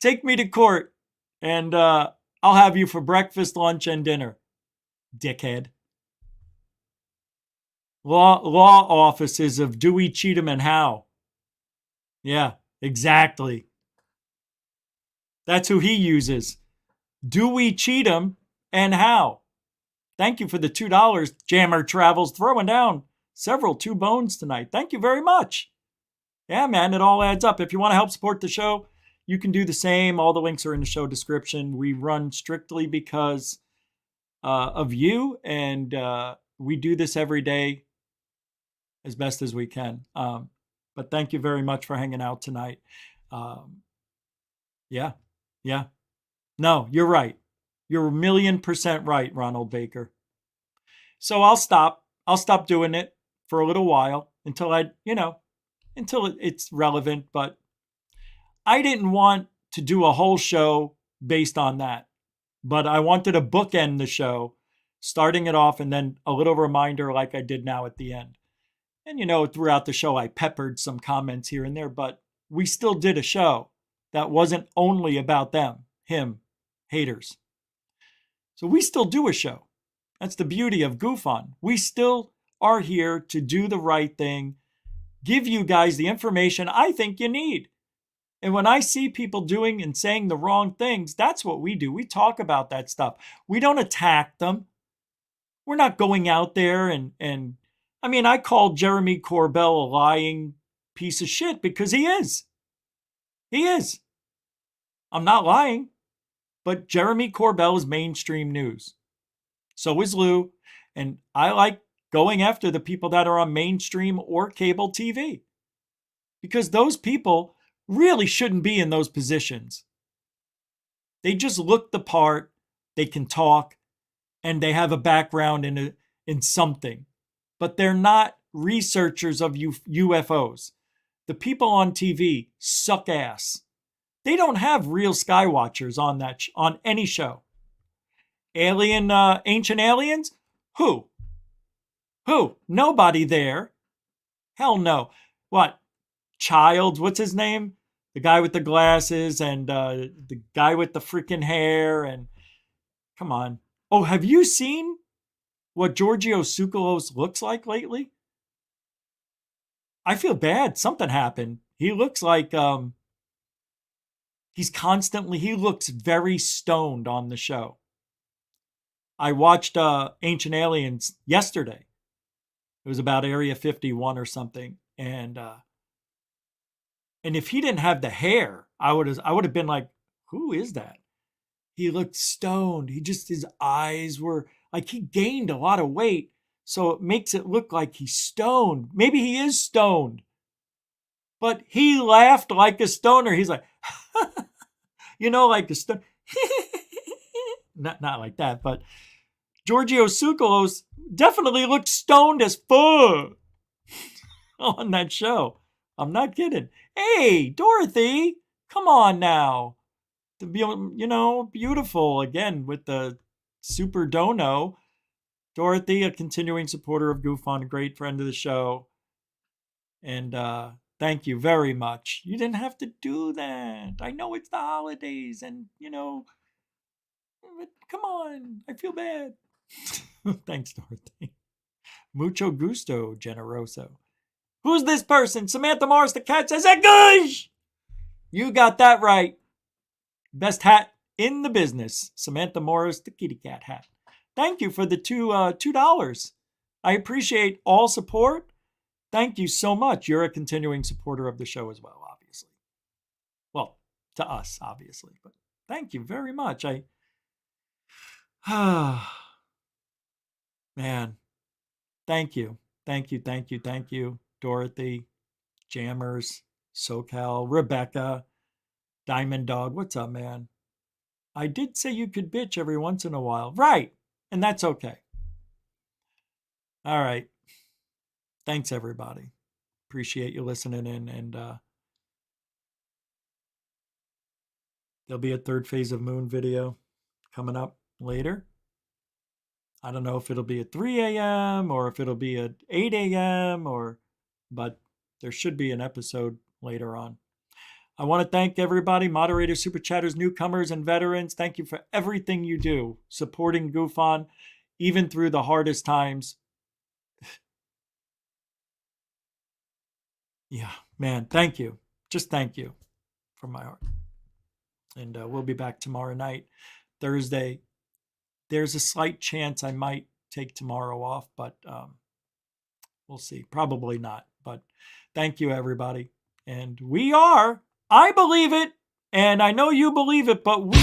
[SPEAKER 1] Take me to court, and I'll have you for breakfast, lunch, and dinner, dickhead. Law offices of Dewey, Cheatham, and Howe. Yeah, exactly. That's who he uses. Dewey, Cheatham, and Howe. Thank you for the $2. Jammer Travels throwing down several 2 bones tonight. Thank you very much. Yeah, man, it all adds up. If you want to help support the show, you can do the same. All the links are in the show description. We run strictly because of you, and we do this every day as best as we can. But thank you very much for hanging out tonight. Yeah. No, you're right. You're 1,000,000% right, Ronald Baker. So I'll stop doing it for a little while until it's relevant. But I didn't want to do a whole show based on that. But I wanted to bookend the show, starting it off and then a little reminder like I did now at the end. And, throughout the show, I peppered some comments here and there, but we still did a show that wasn't only about them, him, haters. So we still do a show. That's the beauty of GUFON. We still are here to do the right thing, give you guys the information I think you need. And when I see people doing and saying the wrong things, that's what we do. We talk about that stuff. We don't attack them. We're not going out there and I called Jeremy Corbell a lying piece of shit because he is. He is. I'm not lying. But Jeremy Corbell is mainstream news. So is Lou. And I like going after the people that are on mainstream or cable TV. Because those people really shouldn't be in those positions. They just look the part, they can talk, and they have a background in something. But they're not researchers of UFOs. The people on TV suck ass. They don't have real skywatchers on any show. Ancient aliens? Who? Nobody there. Hell no. What? Childs, what's his name? The guy with the glasses and the guy with the freaking hair and come on. Oh, have you seen what Giorgio Tsoukalos looks like lately? I feel bad. Something happened. He looks like he looks very stoned on the show. I watched Ancient Aliens yesterday. It was about Area 51 or something. And if he didn't have the hair, I would have been like, who is that? He looked stoned. His eyes were like he gained a lot of weight. So it makes it look like he's stoned. Maybe he is stoned. but he laughed like a stoner. He's like, like a stoner. not like that, but Giorgio Tsoukalos definitely looked stoned as fuck on that show. I'm not kidding. Hey, Dorothy, come on now. To be, beautiful again with the super dono. Dorothy, a continuing supporter of GUFON, a great friend of the show. And thank you very much. You didn't have to do that. I know it's the holidays and, but come on. I feel bad. Thanks, Dorothy. Mucho gusto, Generoso. Who's this person? Samantha Morris, the cat says, Gush! You got that right. Best hat in the business. Samantha Morris, the kitty cat hat. Thank you for the $2. I appreciate all support. Thank you so much. You're a continuing supporter of the show as well, obviously. Well, to us, obviously. But thank you very much. Man, thank you. Thank you. Dorothy, Jammers, SoCal, Rebecca, Diamond Dog. What's up, man? I did say you could bitch every once in a while. Right. And that's okay. All right. Thanks, everybody. Appreciate you listening in. And there'll be a third phase of Moon video coming up later. I don't know if it'll be at 3 a.m. or if it'll be at 8 a.m. but there should be an episode later on. I want to thank everybody, moderators, super chatters, newcomers, and veterans. Thank you for everything you do, supporting GUFON, even through the hardest times. Yeah, man, thank you. Just thank you from my heart. And we'll be back tomorrow night, Thursday. There's a slight chance I might take tomorrow off, but we'll see. Probably not. But thank you, everybody. And we are, I believe it, and I know you believe it, but we...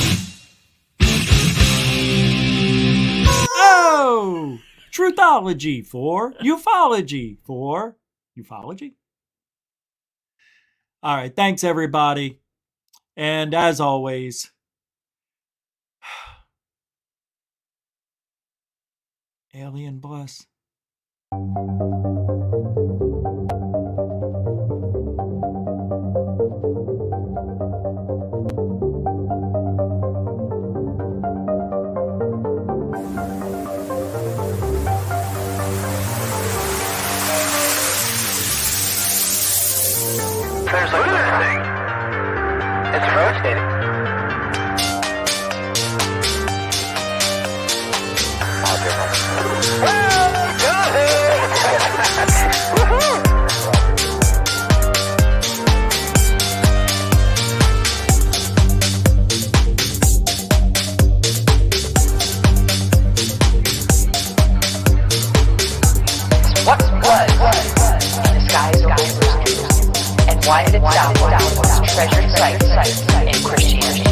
[SPEAKER 1] Oh! Truthology for Ufology for Ufology. All right. Thanks, everybody. And as always, alien bless.
[SPEAKER 6] Look at that thing. It's rotating. What was in the skies over? Why did it downward treasured sites in Christianity?